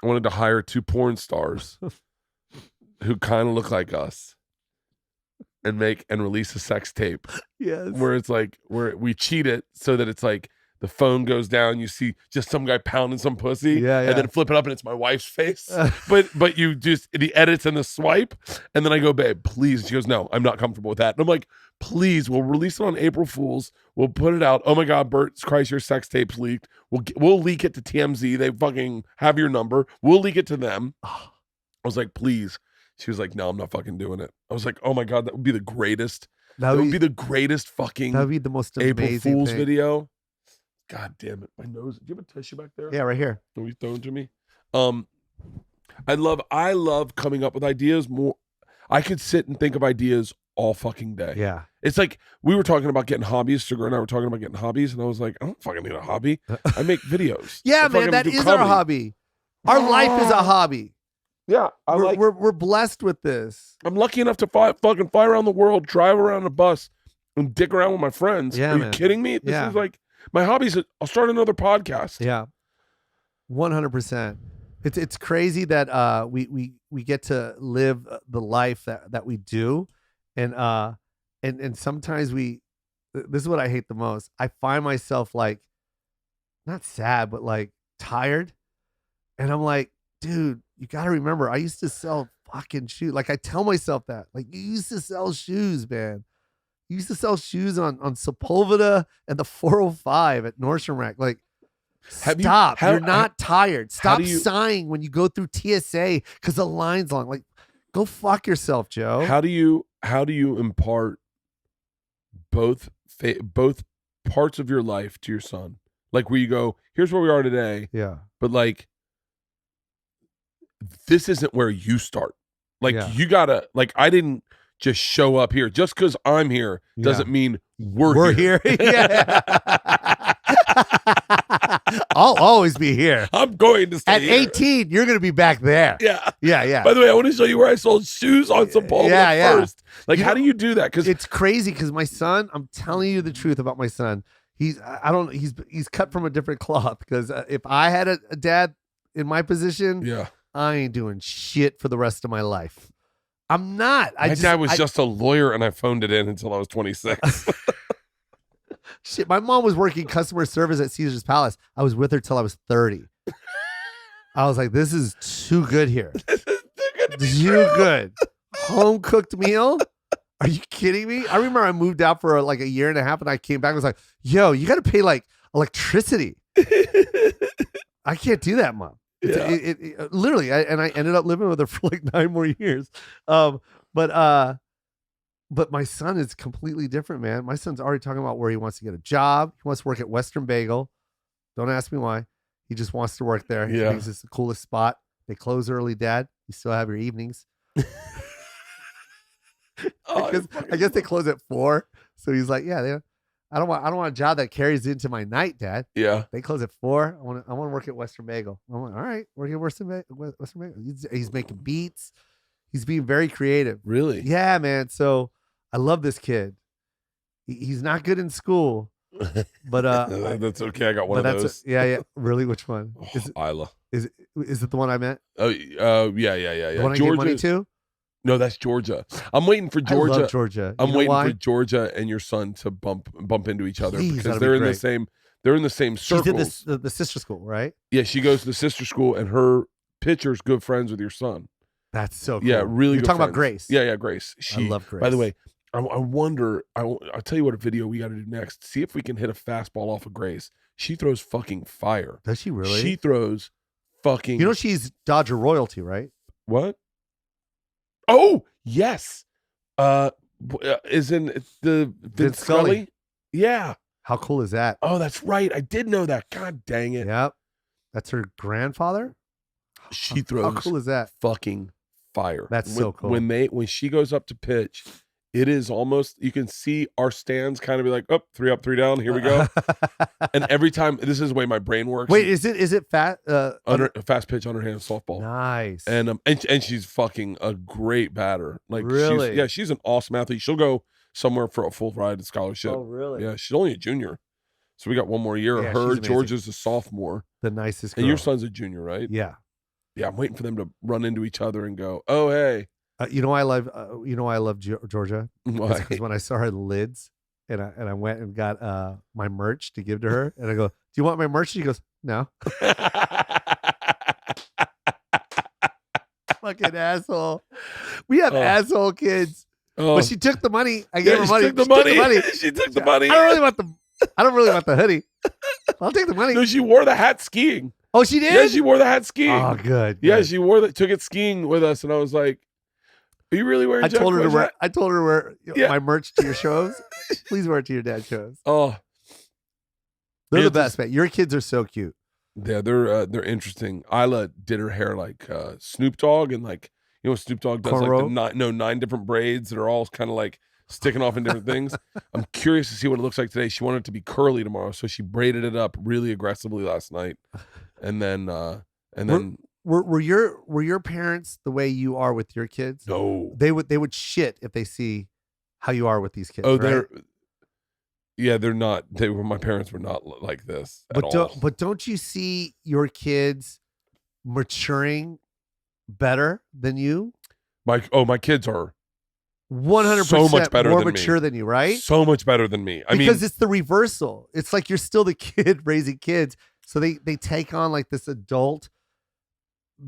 I wanted to hire 2 porn stars who kind of look like us and release a sex tape. Yes. Where it's like, where we cheat it so that it's like the phone goes down, you see just some guy pounding some pussy, and then flip it up and it's my wife's face. But you just, the edits and the swipe, and then I go, "Babe, please." She goes, "No, I'm not comfortable with that." And I'm like, "Please, we'll release it on April Fools. We'll put it out. Oh my God, Bert's Kreischer sex tapes leaked. We'll leak it to TMZ. They fucking have your number. We'll leak it to them." I was like, "Please." She was like, "No, I'm not fucking doing it." I was like, "Oh my God, that would be the greatest. That would be the greatest fucking That would be the most April amazing Fool's thing. video." God damn it, my nose. Do you have a tissue back there? Yeah, right here. Can you throw it to me? I love coming up with ideas more. I could sit and think of ideas all fucking day. Yeah. It's like we were talking about getting hobbies. Sugar and I were talking about getting hobbies, and I was like, I don't fucking need a hobby. I make videos. Yeah, I man, fucking that do is comedy. our hobby. Our life is a hobby. Yeah, We're blessed with this. I'm lucky enough to fucking fly around the world, drive around a bus, and dick around with my friends. Yeah, Are man. you kidding me? This Yeah. is like my hobbies. I'll start another podcast. Yeah, 100%. It's crazy that we get to live the life that we do, and sometimes this is what I hate the most. I find myself like not sad, but like tired, and I'm like, dude, you got to remember, I used to sell fucking shoes. Like I tell myself that, like you used to sell shoes, man. You used to sell shoes on Sepulveda and the 405 at Nordstrom Rack. Like, stop. You're not tired. Stop sighing when you go through TSA because the line's long. Like, go fuck yourself, Joe. How do you impart both parts of your life to your son? Like where you go, here's where we are today. Yeah. But like, this isn't where you start. Like you gotta, like, I didn't just show up here. Just because I'm here doesn't mean we're here. Yeah. I'll always be here. I'm going to stay At here. 18, you're going to be back there. Yeah. Yeah, yeah. By the way, I want to show you where I sold shoes on Sepulveda first. Like, how do you do that? Because it's crazy because my son, I'm telling you the truth about my son. He's cut from a different cloth because if I had a dad in my position, I ain't doing shit for the rest of my life. I'm not. My dad was just a lawyer, and I phoned it in until I was 26. Shit, my mom was working customer service at Caesar's Palace. I was with her till I was 30. I was like, this is too good here. Too good. Home cooked meal? Are you kidding me? I remember I moved out for like a year and a half, and I came back and was like, yo, you got to pay like electricity. I can't do that, Mom. It literally, I ended up living with her for like 9 more years. But my son is completely different, man. My son's already talking about where he wants to get a job. He wants to work at Western Bagel. Don't ask me why. He just wants to work there. He thinks it's the coolest spot. They close early, Dad. You still have your evenings. I guess they close at 4. So he's like, yeah. I don't want a job that carries into my night, Dad. Yeah. They close at 4. I want to work at Western Bagel. I'm like, all right, work at Western Bagel. He's making beats. He's being very creative. Really? Yeah, man. So I love this kid. He's not good in school, but that's okay. I got one of those. Yeah. Really, which one? Isla. Is it the one I meant? Oh, yeah. The one I gave money to? No, that's Georgia. I'm waiting for Georgia. I love Georgia. I'm waiting for Georgia and your son to bump into each other because they're in the same. They're in the same circles. She's at the sister school, right? Yeah, she goes to the sister school, and her pitcher's good friends with your son. That's so cool. Yeah, really. You're good talking friends. about Grace. Yeah, Grace. I love Grace. By the way, I wonder. I'll tell you what a video we got to do next. See if we can hit a fastball off of Grace. She throws fucking fire. Does she really? She throws fucking. You know she's Dodger royalty, right? What? Oh yes. Isn't the Vince Scully? Yeah. How cool is that? Oh, that's right. I did know that. God dang it. Yep. That's her grandfather. She throws. How cool is that? Fucking fire. That's so cool. When she goes up to pitch, it is almost, you can see our stands kind of be like, oh, 3 up, 3 down. Here we go. And every time, this is the way my brain works. Wait, is it fat? Fast pitch underhand softball. Nice. And she's fucking a great batter. Like really? She's an awesome athlete. She'll go somewhere for a full ride at scholarship. Oh, really? Yeah, she's only a junior. So we got one more year. Yeah, Her, Georgia's a sophomore. The nicest girl. And your son's a junior, right? Yeah. Yeah, I'm waiting for them to run into each other and go, oh, hey. I love Georgia. Why? Because when I saw her lids and I went and got my merch to give to her, and I go, do you want my merch? She goes, no. Fucking asshole. We have asshole kids. Oh. But she took the money. I gave her money. She took the money. I don't really want the hoodie. I'll take the money. No, she wore the hat skiing. Oh, she did? Yeah, she wore the hat skiing. Oh, good. Yeah, she took it skiing with us, and I was like, are you really wearing I told her to wear Yeah. my merch to your shows. Please wear it to your dad's shows. Oh. They're the best, man. Your kids are so cute. Yeah, they're interesting. Isla did her hair like Snoop Dogg, and like, you know, Snoop Dogg does cornrow? like the 9 different braids that are all kind of like sticking off in different things. I'm curious to see what it looks like today. She wanted it to be curly tomorrow, so she braided it up really aggressively last night. And then were your parents the way you are with your kids? No. They would shit if they see how you are with these kids. Oh, right? they're not. My parents were not like this at all. But don't you see your kids maturing better than you? My kids are 100% so much better more than mature me. than you, right? So much better than me. Because it's the reversal. It's like you're still the kid raising kids, so they take on like this adult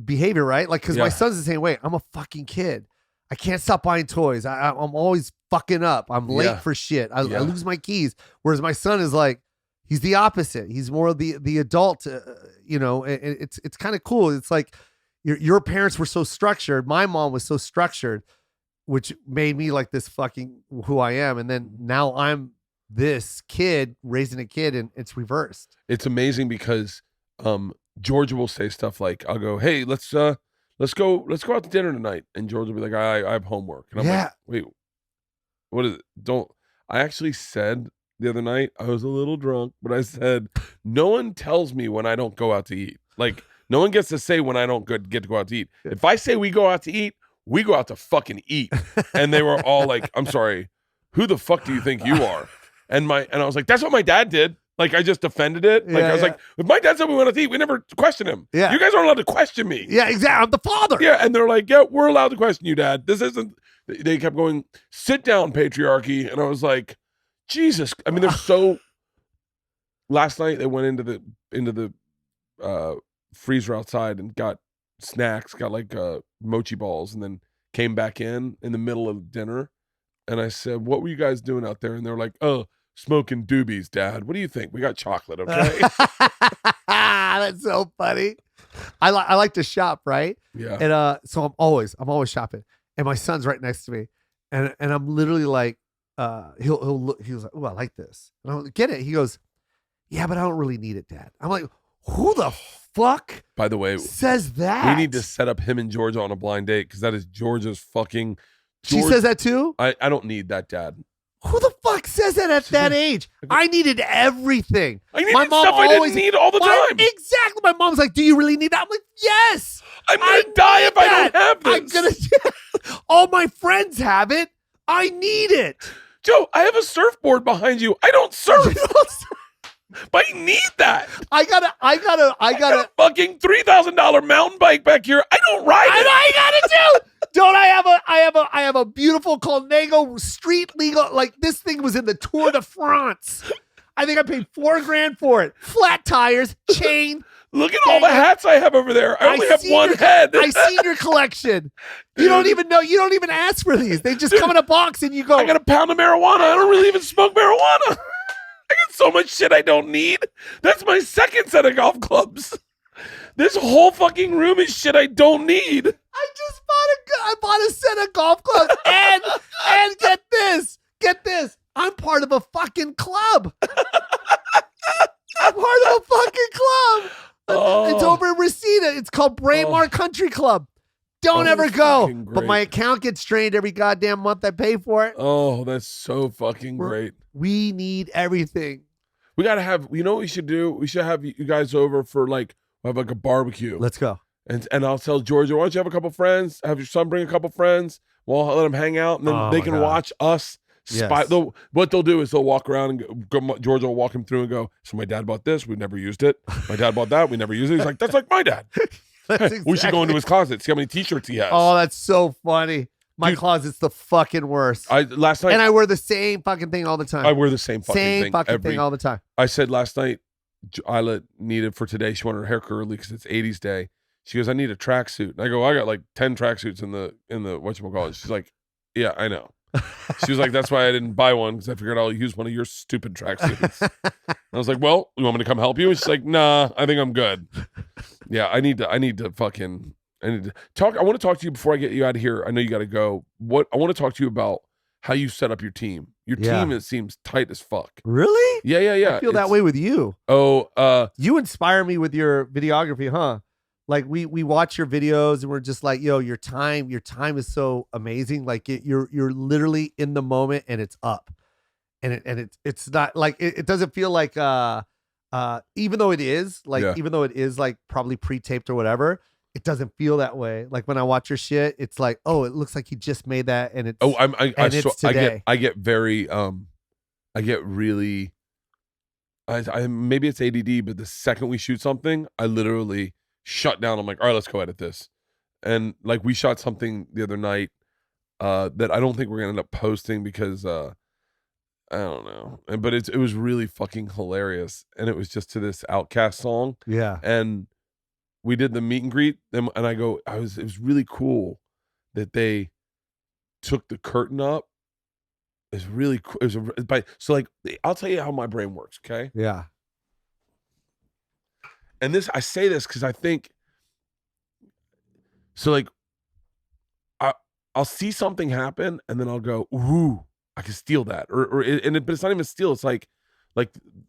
behavior, right? Like, because my son's the same way. I'm a fucking kid. I can't stop buying toys. I'm always fucking up. I'm late for shit. I lose my keys. Whereas my son is like, he's the opposite. He's more of the adult. It's kind of cool. It's like your parents were so structured. My mom was so structured, which made me like this fucking who I am. And then now I'm this kid raising a kid, and it's reversed. It's amazing because Georgia will say stuff like, I'll go, hey, let's go out to dinner tonight. And George will be like, I have homework. And I'm like, wait, what is it? I actually said the other night, I was a little drunk, but I said, no one tells me when I don't go out to eat. Like, no one gets to say when I don't get to go out to eat. If I say we go out to eat, we go out to fucking eat. And they were all like, I'm sorry, who the fuck do you think you are? And I was like, that's what my dad did. Like, I just defended it. Like, I was like, if my dad said we went out to eat, we never questioned him. Yeah. You guys aren't allowed to question me. Yeah, exactly. I'm the father. Yeah. And they're like, yeah, we're allowed to question you, Dad. This isn't, they kept going, sit down, patriarchy. And I was like, Jesus. I mean, they're so, last night they went into the freezer outside and got snacks, got like mochi balls, and then came back in the middle of dinner. And I said, what were you guys doing out there? And they're like, oh, smoking doobies, Dad. What do you think? We got chocolate, okay? That's so funny. I like to shop, right? Yeah. And so I'm always shopping. And my son's right next to me. And I'm literally like, he'll look, he was like, oh, I like this. And I get it. He goes, yeah, but I don't really need it, Dad. I'm like, who the fuck by the way says that? We need to set up him and Georgia on a blind date, because that is Georgia's fucking She says that too? I don't need that, Dad. Who the fuck says that at that age? I needed everything. I needed stuff I didn't need all the time. Exactly. My mom's like, do you really need that? I'm like, yes. I'm going to die if I don't have this. I'm gonna. All my friends have it. I need it. Joe, I have a surfboard behind you. I don't surf. But I need that. I got a fucking $3,000 mountain bike back here. I don't ride it. I got it too. Don't I have a beautiful Colnago street legal, like this thing was in the Tour de France. I think I paid $4,000 for it. Flat tires, chain. Look at all the hats I have over there. I only have one head. I seen your collection. You don't even know. You don't even ask for these. They just come in a box and you go. I got a pound of marijuana. I don't really even smoke marijuana. I got so much shit I don't need. That's my second set of golf clubs. This whole fucking room is shit I don't need. I bought a set of golf clubs and get this. I'm part of a fucking club. I'm part of a fucking club. It's over in Reseda. It's called Braemar Country Club. Don't ever go. But my account gets drained every goddamn month I pay for it. Oh, that's so fucking great. We need everything. We got to have, you know what we should do? We should have you guys over for we'll have like a barbecue. Let's go. And I'll tell Georgia, why don't you have a couple friends? Have your son bring a couple friends. We'll let them hang out, and then they can watch us. Yes. What they'll do is they'll walk around and Georgia will walk him through and go, so my dad bought this. We never used it. My dad bought that. We never used it. He's like, that's like my dad. We should go into his closet, see how many t-shirts he has. Oh, that's so funny. My closet's the fucking worst. Last night, and I wear the same fucking thing all the time. I wear the same fucking thing all the time. I said last night, Isla needed for today. She wanted her haircut early because it's 80s day. She goes, I need a tracksuit. And I go, I got like 10 tracksuits in the whatchamacallit. She's like, yeah, I know. She was like, that's why I didn't buy one, because I figured I'll use one of your stupid tracksuits. I was like, well, you want me to come help you? And she's like, nah, I think I'm good. Yeah, I need to talk. I want to talk to you before I get you out of here. I know you got to go. I want to talk to you about how you set up your team. Your team, it seems tight as fuck. Really? Yeah. I feel that way with you. Oh, you inspire me with your videography, huh? Like we watch your videos and we're just like, yo, your time is so amazing. Like you're literally in the moment and it's up, and it's not like it doesn't feel like even though it is like probably pre-taped or whatever, it doesn't feel that way. Like when I watch your shit, it's like, oh, it looks like he just made that, and it's today. I get very I get really I maybe it's ADD, but the second we shoot something, I literally shut down. I'm like, all right, let's go edit this. And like we shot something the other night that I don't think we're gonna end up posting because I don't know. But it was really fucking hilarious. And it was just to this Outkast song. Yeah. And we did the meet and greet, and I go, it was really cool that they took the curtain up. It's really cool. So like, I'll tell you how my brain works, okay? Yeah. And I say this because I think, so like, I'll see something happen and then I'll go, ooh, I can steal that. But it's not even steal. It's like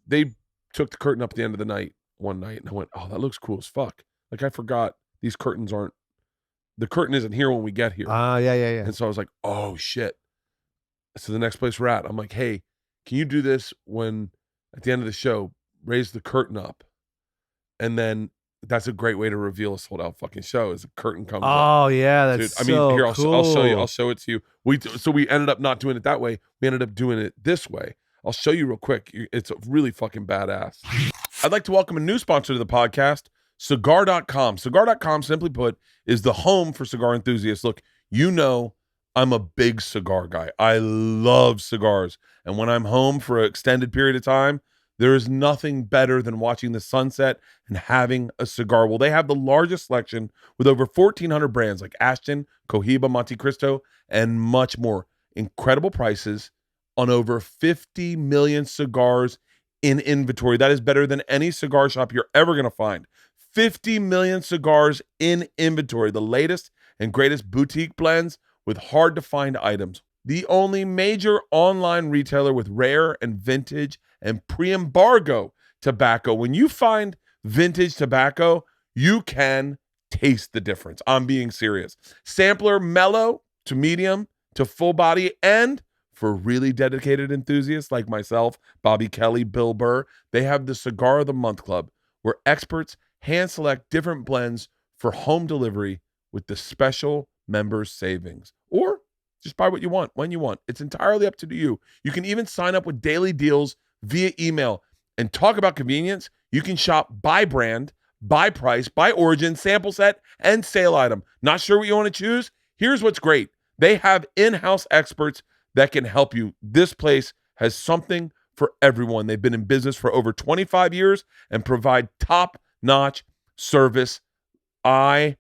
they took the curtain up at the end of the night one night and I went, oh, that looks cool as fuck. Like I forgot the curtain isn't here when we get here. Yeah. And so I was like, oh shit. So the next place we're at, I'm like, hey, can you do this when at the end of the show, raise the curtain up? And then that's a great way to reveal a sold out fucking show is a curtain comes up. Oh yeah, that's Dude, I mean, here, cool. I'll show you. I'll show it to you. So we ended up not doing it that way. We ended up doing it this way. I'll show you real quick. It's really fucking badass. I'd like to welcome a new sponsor to the podcast, Cigar.com. Cigar.com, simply put, is the home for cigar enthusiasts. Look, you know I'm a big cigar guy. I love cigars. And when I'm home for an extended period of time, there is nothing better than watching the sunset and having a cigar. Well, they have the largest selection with over 1,400 brands like Ashton, Cohiba, Monte Cristo, and much more. Incredible prices on over 50 million cigars in inventory. That is better than any cigar shop you're ever going to find. 50 million cigars in inventory. The latest and greatest boutique blends with hard-to-find items. The only major online retailer with rare and vintage and pre-embargo tobacco. When you find vintage tobacco, you can taste the difference. I'm being serious. Sampler mellow to medium to full body and for really dedicated enthusiasts like myself, Bobby Kelly, Bill Burr, they have the Cigar of the Month Club, where experts hand select different blends for home delivery with the special members savings. Or just buy what you want, when you want. It's entirely up to you. You can even sign up with daily deals via email. And talk about convenience. You can shop by brand, by price, by origin, sample set, and sale item. Not sure what you want to choose? Here's what's great. They have in-house experts that can help you. This place has something for everyone. They've been in business for over 25 years and provide top-notch service. I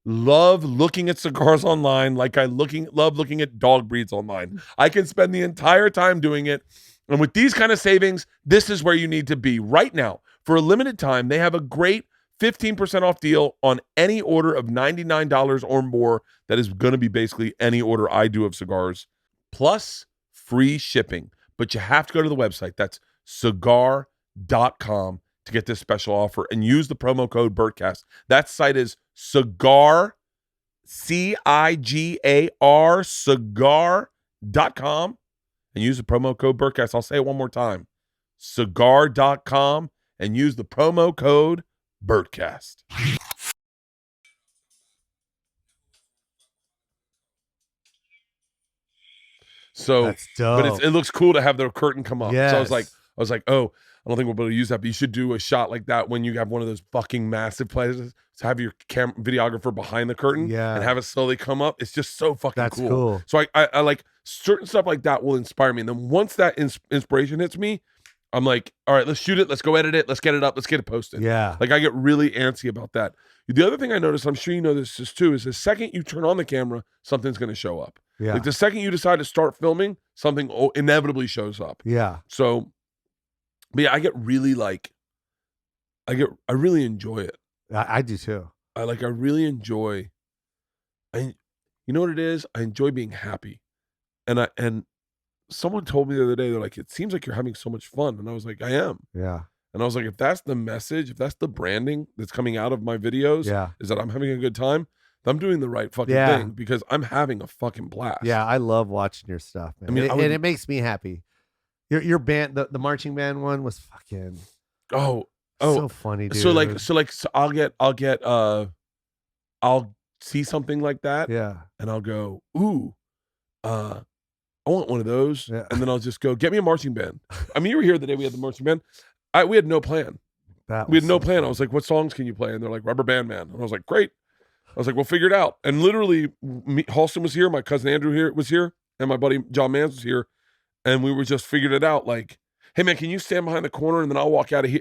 love looking at cigars online like I love looking at dog breeds online. I can spend the entire time doing it. And with these kind of savings, this is where you need to be right now. For a limited time, they have a great 15% off deal on any order of $99 or more. That is going to be basically any order I do of cigars, plus free shipping. But you have to go to the website. That's cigar.com to get this special offer and use the promo code Bertcast. That site is cigar, CIGAR, cigar.com, and use the promo code Bertcast. I'll say it one more time. Cigar.com and use the promo code Bertcast. So, That's dope. but it looks cool to have the curtain come up. Yes. So I was like, oh, I don't think we'll be able to use that, but you should do a shot like that when you have one of those fucking massive places. To have your videographer behind the curtain and have it slowly come up. It's just so fucking That's cool. So I like certain stuff like that will inspire me. And then once that inspiration hits me, I'm like, all right, let's shoot it. Let's go edit it. Let's get it up. Let's get it posted. Yeah. Like I get really antsy about that. The other thing I noticed, I'm sure you know this too, is the second you turn on the camera, something's going to show up. Yeah. Like the second you decide to start filming, something inevitably shows up. Yeah. So, but yeah, I get really I really enjoy it. I do too. I really enjoy, you know what it is? I enjoy being happy. And someone told me the other day, they're like, it seems like you're having so much fun. And I was like, I am. Yeah. And I was like, if that's the message, if that's the branding that's coming out of my videos, is that I'm having a good time, I'm doing the right fucking thing because I'm having a fucking blast. Yeah, I love watching your stuff, man. I mean, and it makes me happy. Your band, the marching band one was fucking so funny, dude. So I'll see something like that, and I'll go, ooh, I want one of those, and then I'll just go get me a marching band. I mean, you were here the day we had the marching band. We had no plan. We had no plan. Fun. I was like, what songs can you play? And they're like, Rubber Band Man. And I was like, great. I was like, we'll figure it out. And literally, Halston was here, my cousin Andrew was here, and my buddy John Mans was here, and we were just figured it out. Like, hey man, can you stand behind the corner and then I'll walk out of here?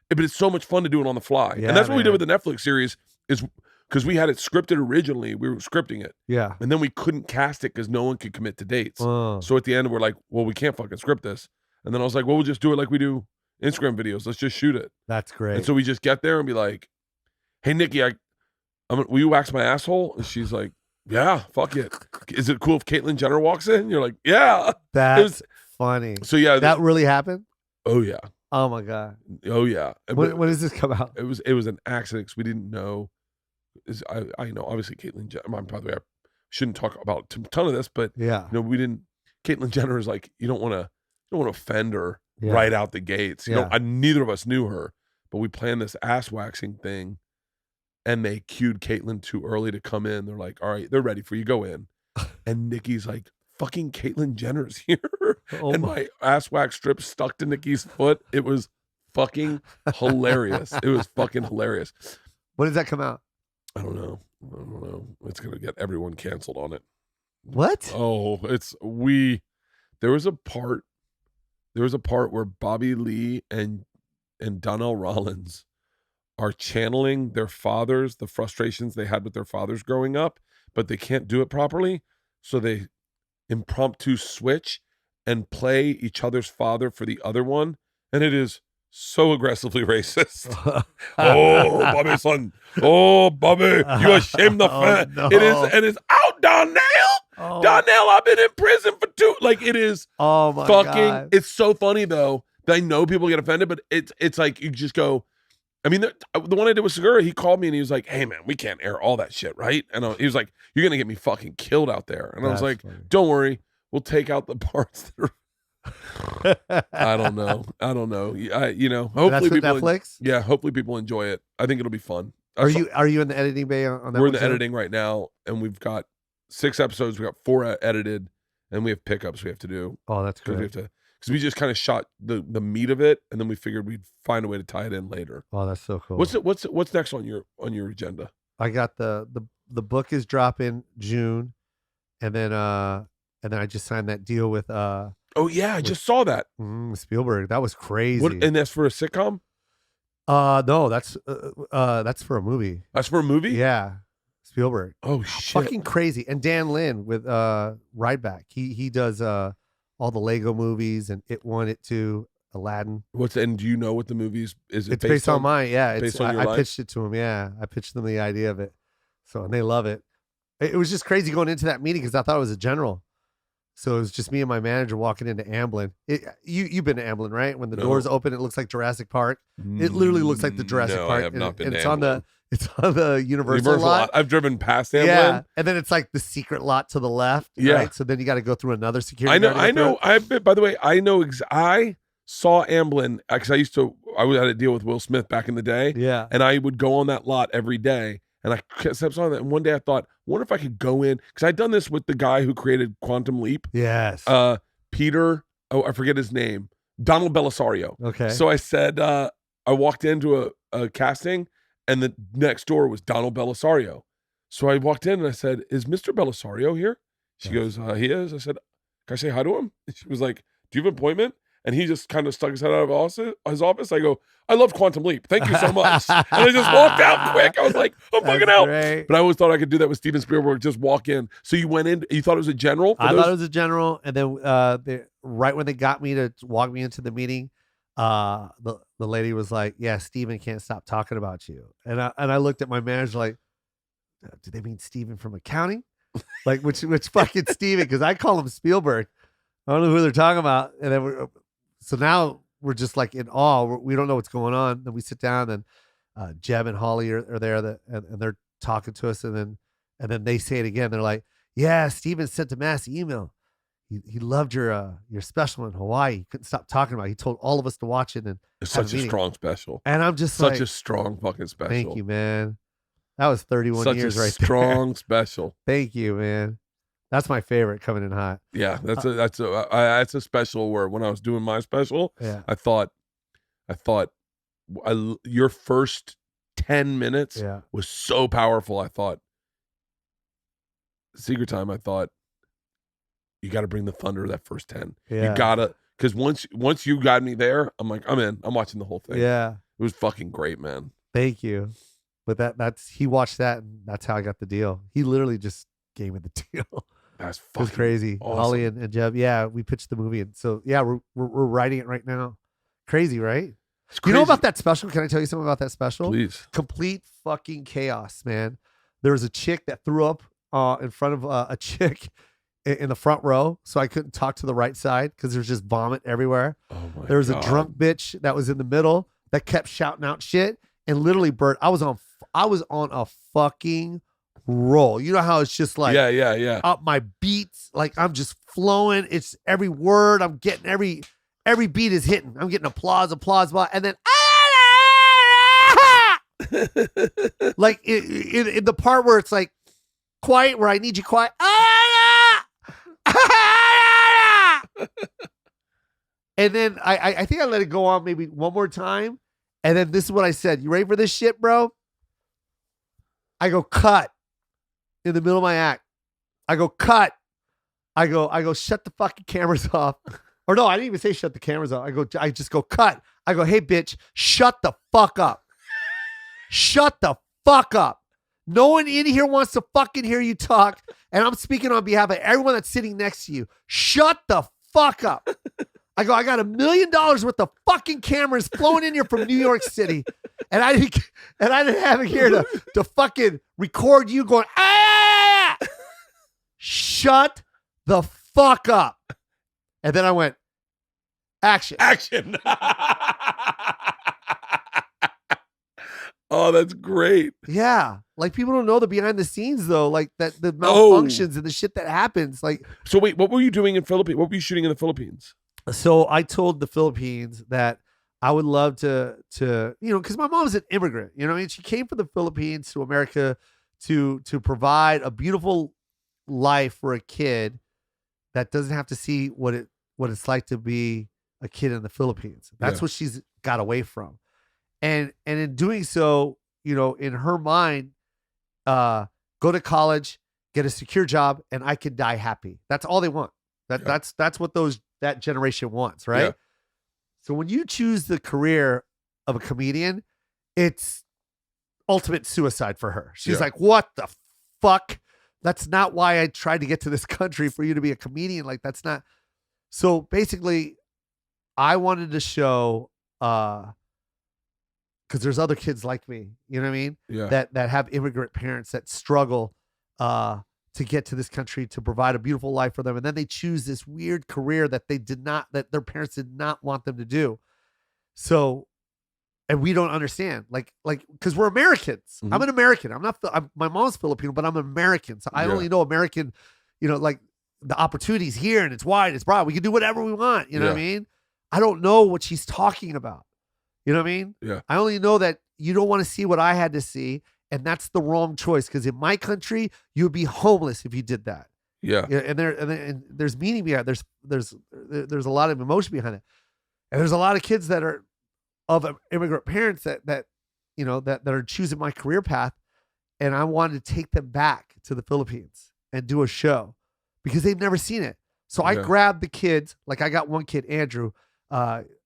But it's so much fun to do it on the fly, and that's what we did with the Netflix series. Is because we had it scripted originally, we were scripting it, and then we couldn't cast it because no one could commit to dates. So at the end, we're like, well, we can't fucking script this. And then I was like, well, we'll just do it like we do Instagram videos. Let's just shoot it. That's great. And so we just get there and be like, hey Nikki, will you wax my asshole? And she's like, yeah, fuck it. Is it cool if Caitlyn Jenner walks in? You're like, yeah. That's funny. So yeah, that really happened. Oh yeah. Oh my god. Oh yeah. When does this come out? It was an accident because we didn't know. I know obviously Caitlyn Jenner. By the way, I shouldn't talk about a ton of this, but we didn't. Caitlyn Jenner is like, you don't want to offend her right out the gates. You know, neither of us knew her, but we planned this ass waxing thing. And they cued Caitlyn too early to come in. They're like, all right, they're ready for you. Go in. And Nikki's like, fucking Caitlyn Jenner's here. And my ass wax strip stuck to Nikki's foot. It was fucking hilarious. It was fucking hilarious. When does that come out? I don't know. It's going to get everyone canceled on it. What? Oh, there was a part where Bobby Lee and Donnell Rollins are channeling their fathers, the frustrations they had with their fathers growing up, but they can't do it properly. So they impromptu switch and play each other's father for the other one. And it is so aggressively racist. Oh, Bobby, son. Oh, Bobby, you ashamed the fan. No. It is, and it's out, Donnell. Oh. Donnell, I've been in prison for 2. Like it is God. It's so funny though. That I know people get offended, but it's like, you just go, I mean, the one I did with Segura, he called me and he was like, hey, man, we can't air all that shit, right? And he was like, you're going to get me fucking killed out there. And I was like, don't worry. we'll take out the parts that are. I don't know. Hopefully That's with Netflix. Yeah, hopefully people enjoy it. I think it'll be fun. Are you in the editing bay on that? We're in one the too? editing right now, and we've got 6 episodes. We got 4 edited, and we have pickups we have to do. Oh, that's Because good. we just kind of shot the meat of it, and then we figured we'd find a way to tie it in later. Oh, that's so cool. What's next on your agenda? I got the book is dropping June, and then I just signed that deal with Oh yeah, I just saw that. Spielberg. That was crazy. And that's for a sitcom? No, that's for a movie. That's for a movie? Yeah, Spielberg. Oh shit! Fucking crazy. And Dan Lin with Rideback. He does all the Lego movies and It 1, It 2, Aladdin. And do you know what the movie's is? It's based on mine. Yeah, based on your I life? pitched it to him. Yeah, I pitched them the idea of it. So and they love it. It was just crazy going into that meeting because I thought it was a general. So it was just me and my manager walking into Amblin. You've been to Amblin, right? When the doors open, it looks like Jurassic Park. It literally looks like the Jurassic Park. I have not been and to it's on the Universal lot. I've driven past Amblin. Yeah, and then it's like the secret lot to the left. Yeah. Right? So then you got to go through another security. I know. By the way, I know. I saw Amblin because I had a deal with Will Smith back in the day. Yeah. And I would go on that lot every day. And I kept on that. And one day I thought, wonder if I could go in because I'd done this with the guy who created Quantum Leap. Yes. Peter. Oh, I forget his name. Donald Belisario. Okay. So I said, I walked into a casting, and the next door was Donald Belisario. So I walked in and I said, "Is Mr. Belisario here?" She goes, "He is." I said, "Can I say hi to him?" She was like, "Do you have an appointment?" And he just kind of stuck his head out of his office. I go, "I love Quantum Leap. Thank you so much." And I just walked out quick. I was like, "I'm fucking out." Great. But I always thought I could do that with Steven Spielberg. Just walk in. So you went in. You thought it was a general? I thought it was a general, and then right when they got me to walk me into the meeting, the lady was like, "Yeah, Steven can't stop talking about you." And I looked at my manager like, "Do they mean Steven from accounting? Like which fucking Steven? Because I call him Spielberg. I don't know who they're talking about." And then so now we're just like in awe. We don't know what's going on. Then we sit down, and Jeb and Holly are there, and they're talking to us, and then they say it again. They're like, "Yeah, Steven sent a mass email. He loved your special in Hawaii. He couldn't stop talking about it. He told all of us to watch it." And It's such a strong special. And I'm just such a strong fucking special. Thank you, man. That was 31 years right there. Strong special. Thank you, man. That's my favorite coming in hot. Yeah, that's a special where when I was doing my special, Yeah. I thought your first 10 minutes was so powerful. I thought Secret Time. I thought you got to bring the thunder that first 10. Yeah. You gotta, because once you got me there, I'm like, I'm in. I'm watching the whole thing. Yeah. It was fucking great, man. Thank you. But he watched that, and that's how I got the deal. He literally just gave me the deal. That's fucking it was crazy. awesome. Holly and Jeb, yeah, we pitched the movie, and so yeah, we're writing it right now. Crazy, right? It's You know crazy. about that special? Can I tell you something about that special? Please. Complete fucking chaos, man. There was a chick that threw up in front of a chick in the front row, so I couldn't talk to the right side because there's just vomit everywhere. Oh my There was God. a drunk bitch that was in the middle that kept shouting out shit, and literally, Bert, I was on a fucking roll. You know how it's just like yeah. up my beats, like I'm just flowing. It's every word I'm getting, every beat is hitting. I'm getting applause, and then like in the part where it's like quiet, where I need you quiet. And then I think I let it go on maybe one more time. And then this is what I said. You ready for this shit, bro? I go cut in the middle of my act. I go cut. I go shut the fucking cameras off. Or no, I didn't even say shut the cameras off. I just go cut. I go, hey bitch, shut the fuck up. Shut the fuck up. No one in here wants to fucking hear you talk. And I'm speaking on behalf of everyone that's sitting next to you. Shut the fuck up. I go, I got $1 million worth of fucking cameras flowing in here from New York City. And I didn't have it here to fucking record you going, ah! Shut the fuck up. And then I went, action. Action. Oh, Oh, that's great. Yeah. Like people don't know the behind the scenes though, like that the malfunctions and the shit that happens. Like, so wait, what were you doing in Philippines? What were you shooting in the Philippines? so I told the Philippines that I would love to, because my mom's an immigrant, you know what I mean? She came from the Philippines to America to provide a beautiful life for a kid that doesn't have to see what it's like to be a kid in the Philippines. That's what she's got away from. And in doing so, in her mind, go to college, get a secure job, and I can die happy. That's all they want. That's what that generation wants, right? Yeah. So when you choose the career of a comedian, it's ultimate suicide for her. She's like, what the fuck? That's not why I tried to get to this country, for you to be a comedian. Like, that's not. So basically, I wanted to show, because there's other kids like me, you know what I mean? Yeah. That have immigrant parents that struggle to get to this country, to provide a beautiful life for them. And then they choose this weird career that that their parents did not want them to do. So, and we don't understand, like, because we're Americans. Mm-hmm. I'm an American. My mom's Filipino, but I'm American. So I only know American, like the opportunities here, and it's wide, it's broad. We can do whatever we want. You know what I mean? I don't know what she's talking about. You know what I mean? Yeah. I only know that you don't want to see what I had to see. And that's the wrong choice, because in my country, you would be homeless if you did that. Yeah. And there's meaning behind it. There's a lot of emotion behind it. And there's a lot of kids that are of immigrant parents that are choosing my career path. And I wanted to take them back to the Philippines and do a show because they've never seen it. So I grabbed the kids. Like, I got one kid, Andrew.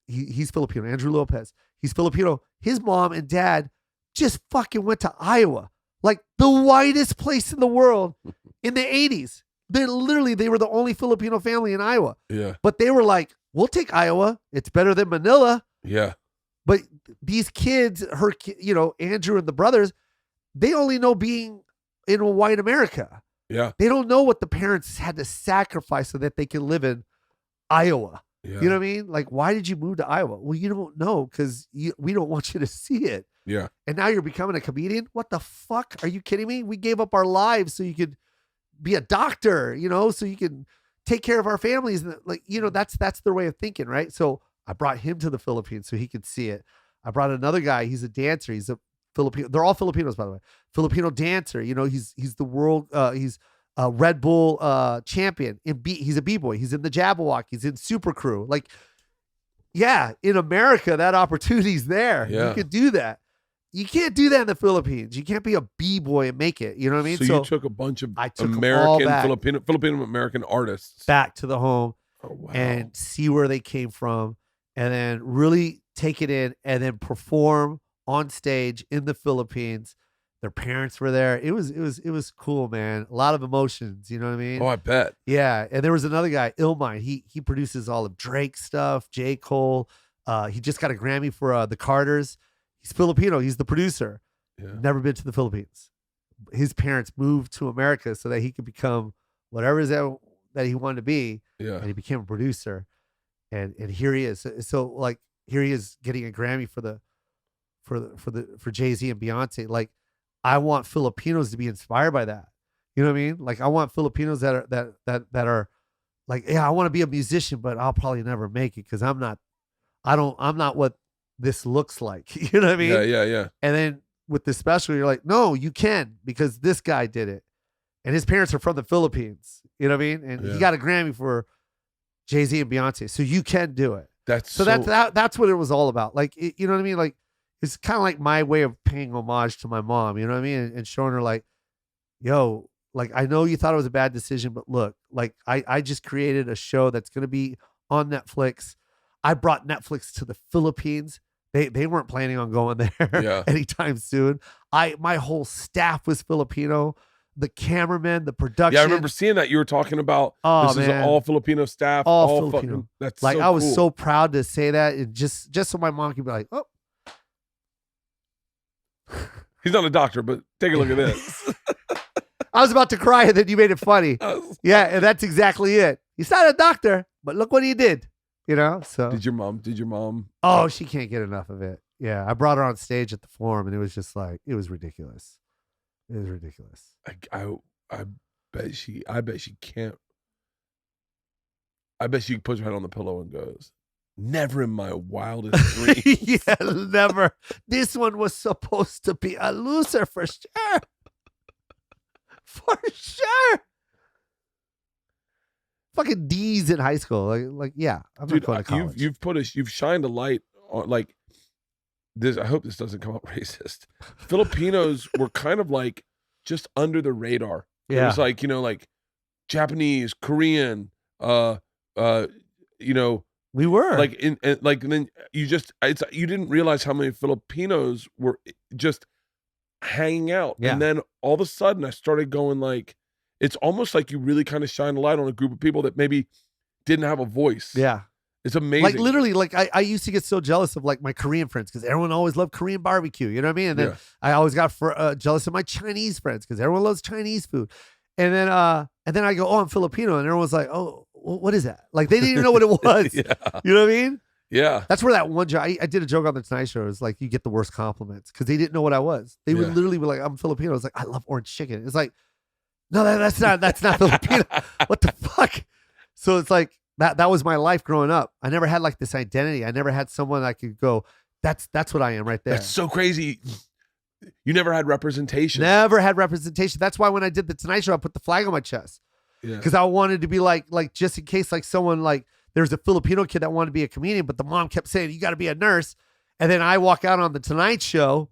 He's Filipino, Andrew Lopez. He's Filipino. His mom and dad just fucking went to Iowa, like the whitest place in the world in the 80s. They were the only Filipino family in Iowa. Yeah. But they were like, we'll take Iowa. It's better than Manila. Yeah. But these kids, Andrew and the brothers, they only know being in white America. Yeah. They don't know what the parents had to sacrifice so that they can live in Iowa. Yeah. You know what I mean? Like, why did you move to Iowa? Well, you don't know, because we don't want you to see it. Yeah. And now you're becoming a comedian? What the fuck? Are you kidding me? We gave up our lives so you could be a doctor, so you can take care of our families. Like, that's their way of thinking, right? So I brought him to the Philippines so he could see it. I brought another guy. He's a dancer. He's a Filipino. They're all Filipinos, by the way. Filipino dancer. He's the world. He's a Red Bull champion. He's a b-boy. He's in the Jabberwock. He's in Super Crew. Like, yeah, in America, that opportunity's there. Yeah. You could do that. You can't do that in the Philippines. You can't be a b-boy and make it. You know what I mean? So you took a bunch of American, Filipino American artists back to the home. Oh, wow. And see where they came from, and then really take it in, and then perform on stage in the Philippines. Their parents were there. It was cool, man. A lot of emotions. You know what I mean? Oh, I bet. Yeah. And there was another guy, Illmind. He produces all of Drake's stuff. J. Cole. He just got a Grammy for the Carters. He's Filipino. He's the producer. Yeah. Never been to the Philippines. His parents moved to America so that he could become whatever it is that he wanted to be. Yeah. And he became a producer. And here he is. So like, here he is getting a Grammy for Jay-Z and Beyonce. Like, I want Filipinos to be inspired by that. You know what I mean? Like, I want Filipinos that are like, yeah, I want to be a musician, but I'll probably never make it because I'm not what this looks like. You know what I mean? Yeah. And then with the special, you're like, no, you can, because this guy did it. And his parents are from the Philippines. You know what I mean? And he got a Grammy for Jay-Z and Beyonce. So you can do it. That's what it was all about. Like, you know what I mean? Like, it's kind of like my way of paying homage to my mom, you know what I mean? And showing her like, yo, like, I know you thought it was a bad decision, but look, like, I just created a show that's going to be on Netflix. I brought Netflix to the Philippines. They weren't planning on going there anytime soon. My whole staff was Filipino. The cameraman, the production. Yeah, I remember seeing that. You were talking about this is all Filipino staff. All Filipino. Fucking, that's like, so I was cool. so proud to say that. And just so my mom could be like, oh. He's not a doctor, but take a look at this. I was about to cry and then you made it funny. Yeah, and that's exactly it. He's not a doctor, but look what he did. So. Did your mom? Oh, she can't get enough of it. Yeah, I brought her on stage at the Forum, and it was just like, it was ridiculous. It was ridiculous. I bet she can't. I bet she puts her head on the pillow and goes, "Never in my wildest dreams." Yeah, never. This one was supposed to be a loser for sure. For sure. Fucking D's in high school. Like yeah, I'm Dude, not going to college. you've shined a light on like this. I hope this doesn't come up racist. Filipinos were kind of like just under the radar. It Yeah. was like, like Japanese, Korean, We were. like and then you didn't realize how many Filipinos were just hanging out. Yeah. And then all of a sudden I started going like, it's almost like you really kind of shine a light on a group of people that maybe didn't have a voice. Yeah. It's amazing. Like literally, like I used to get so jealous of like my Korean friends because everyone always loved Korean barbecue. You know what I mean? And then Yeah. I always got jealous of my Chinese friends because everyone loves Chinese food. And then I go, oh, I'm Filipino, and everyone's like, oh, what is that? Like they didn't even know what it was. Yeah. You know what I mean? Yeah. That's where that one joke. I did a joke on the Tonight Show. It was like you get the worst compliments because they didn't know what I was. They would Yeah. literally be like, I'm Filipino. I was like, I love orange chicken. It's like, no, that's not Filipino. What the fuck? So it's like that was my life growing up. I never had like this identity. I never had someone I could go, that's what I am right there. That's so crazy. You never had representation. Never had representation. That's why when I did the Tonight Show, I put the flag on my chest Yeah. because I wanted to be like just in case like someone like there's a Filipino kid that wanted to be a comedian, but the mom kept saying you got to be a nurse, and then I walk out on the Tonight Show,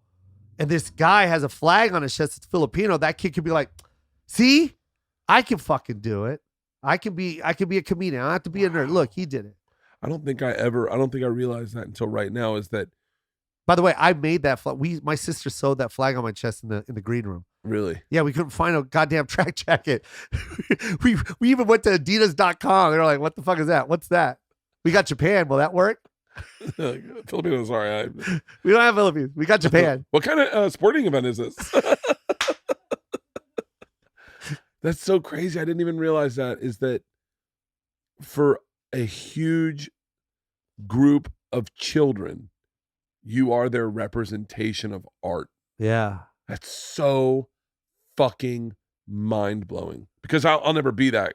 and this guy has a flag on his chest. It's Filipino. That kid could be like, see, I can fucking do it. I can be a comedian. I don't have to be a nerd. Look, he did it. I don't think I realized that until right now is that By the way, I made that flag. My sister sewed that flag on my chest in the green room. really. Yeah, we couldn't find a goddamn track jacket. we even went to Adidas.com. They were like, what the fuck is that? What's that? We got Japan. Will that work? Filipinos, sorry. We don't have Philippines. We got Japan. What kind of sporting event is this? That's so crazy. I didn't even realize that is that for a huge group of children, you are their representation of art. Yeah. That's so fucking mind-blowing because I'll never be that.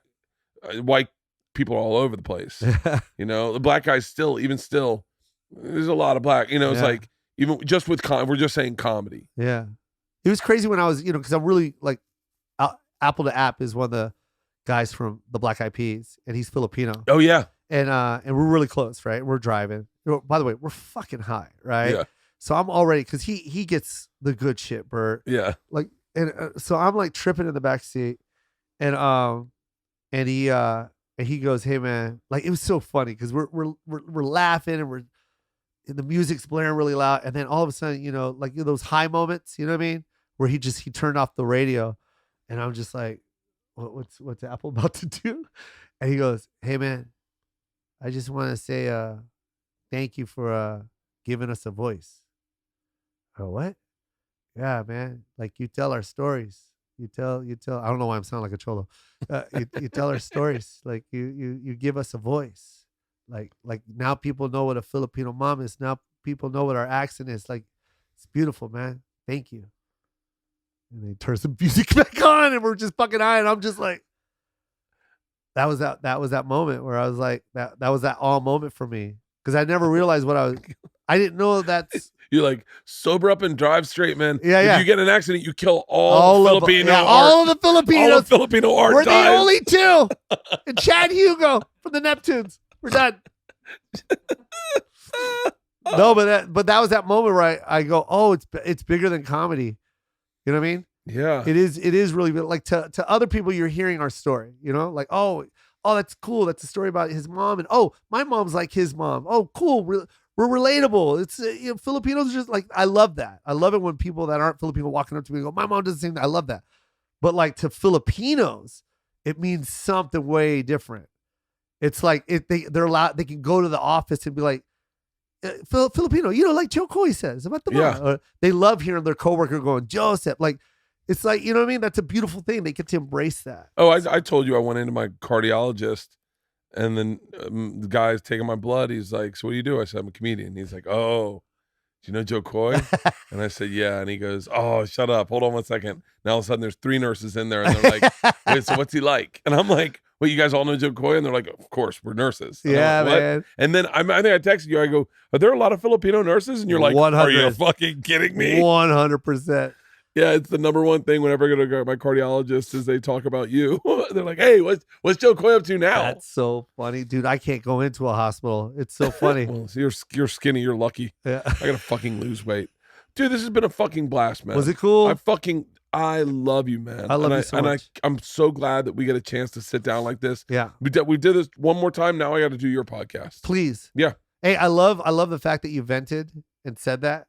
White people are all over the place. The black guys even still, there's a lot of black, it's Yeah. like, even just with, we're just saying comedy. Yeah. It was crazy when I was, because I'm really like, Apple to App is one of the guys from the Black Eyed Peas, and he's Filipino. Oh, yeah. And we're really close, right? We're driving. By the way, we're fucking high, right? Yeah. So I'm already, because he gets the good shit, Bert. Yeah. Like, and so I'm like tripping in the back seat, and he goes, "Hey man," like it was so funny because we're laughing and the music's blaring really loud, and then all of a sudden, like those high moments, you know what I mean, where he turned off the radio, and I'm just like, what's Apple about to do? And he goes, "Hey man, I just want to say thank you for giving us a voice." Oh, what? Yeah, man. Like you tell our stories. You tell. I don't know why I'm sounding like a cholo. You tell our stories. Like you give us a voice. Like now people know what a Filipino mom is. Now people know what our accent is. Like it's beautiful, man. Thank you. And they turn some music back on, and we're just fucking high, and I'm just like, that was that moment where I was like, that was that all moment for me because I never realized I didn't know that's. You're like, sober up and drive straight, man. Yeah, if yeah. you get an accident, you kill all Filipino art. all of the Filipinos. All of Filipino art We're dies. the only two. And Chad Hugo from the Neptunes. We're done. No, but that was that moment where I go, oh, it's bigger than comedy. You know what I mean? Yeah. It is really big. Like to other people, you're hearing our story. Like, oh, that's cool. That's a story about his mom, and oh, my mom's like his mom. Oh, cool. We're relatable. It's Filipinos are just like, I love that. I love it when people that aren't Filipino walking up to me and go, my mom does the same thing. I love that. But like to Filipinos, it means something way different. It's like they're allowed. They can go to the office and be like, Filipino, like Jo Koy says about the mom. Yeah. Or they love hearing their coworker going, Joseph. Like, it's like, you know what I mean? That's a beautiful thing. They get to embrace that. Oh, I told you I went into my cardiologist, and then the guy's taking my blood. He's like, "So what do you do?" I said, "I'm a comedian." He's like, "Oh, you know Jo Koy? And I said, yeah. And he goes, oh, shut up. Hold on one second. Now all of a sudden there's 3 nurses in there and they're like, wait, so what's he like? And I'm like, well, you guys all know Jo Koy? And they're like, of course, we're nurses. And Yeah, I'm like, what? man. And then I think I texted you. I go, are there a lot of Filipino nurses? And you're like, 100. are you fucking kidding me? 100%. Yeah, it's the number one thing whenever I go to my cardiologist is they talk about you. They're like, hey, what's Jo Koy up to now? That's so funny, dude. I can't go into a hospital. It's so funny. Well, so you're skinny. You're lucky. Yeah. I gotta fucking lose weight. Dude, this has been a fucking blast, man. Was it cool? I love you, man. I love you so much. I'm so glad that we get a chance to sit down like this. Yeah. We did this one more time. Now I got to do your podcast. Please. Yeah. Hey, I love the fact that you vented and said that.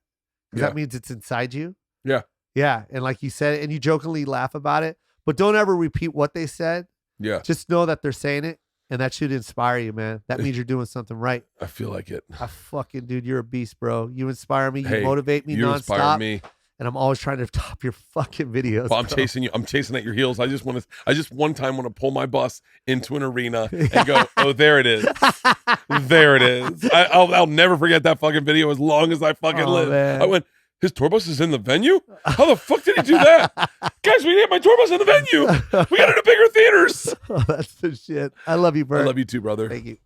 'Cause Yeah. that means it's inside you. Yeah. Yeah. And like you said, and you jokingly laugh about it, but don't ever repeat what they said. Yeah. Just know that they're saying it, and that should inspire you, man. That means you're doing something right. I feel like it. Dude, you're a beast, bro. You inspire me. You Hey, motivate me you nonstop. inspire me. And I'm always trying to top your fucking videos. Well, I'm bro. chasing you. I'm chasing at your heels. I just one time want to pull my bus into an arena and go, oh, there it is. There it is. I'll never forget that fucking video as long as I fucking live. Man. I went, his tour bus is in the venue? How the fuck did he do that? Guys, we need my tour bus in the venue. We got it in bigger theaters. Oh, that's the shit. I love you, Bert. I love you too, brother. Thank you.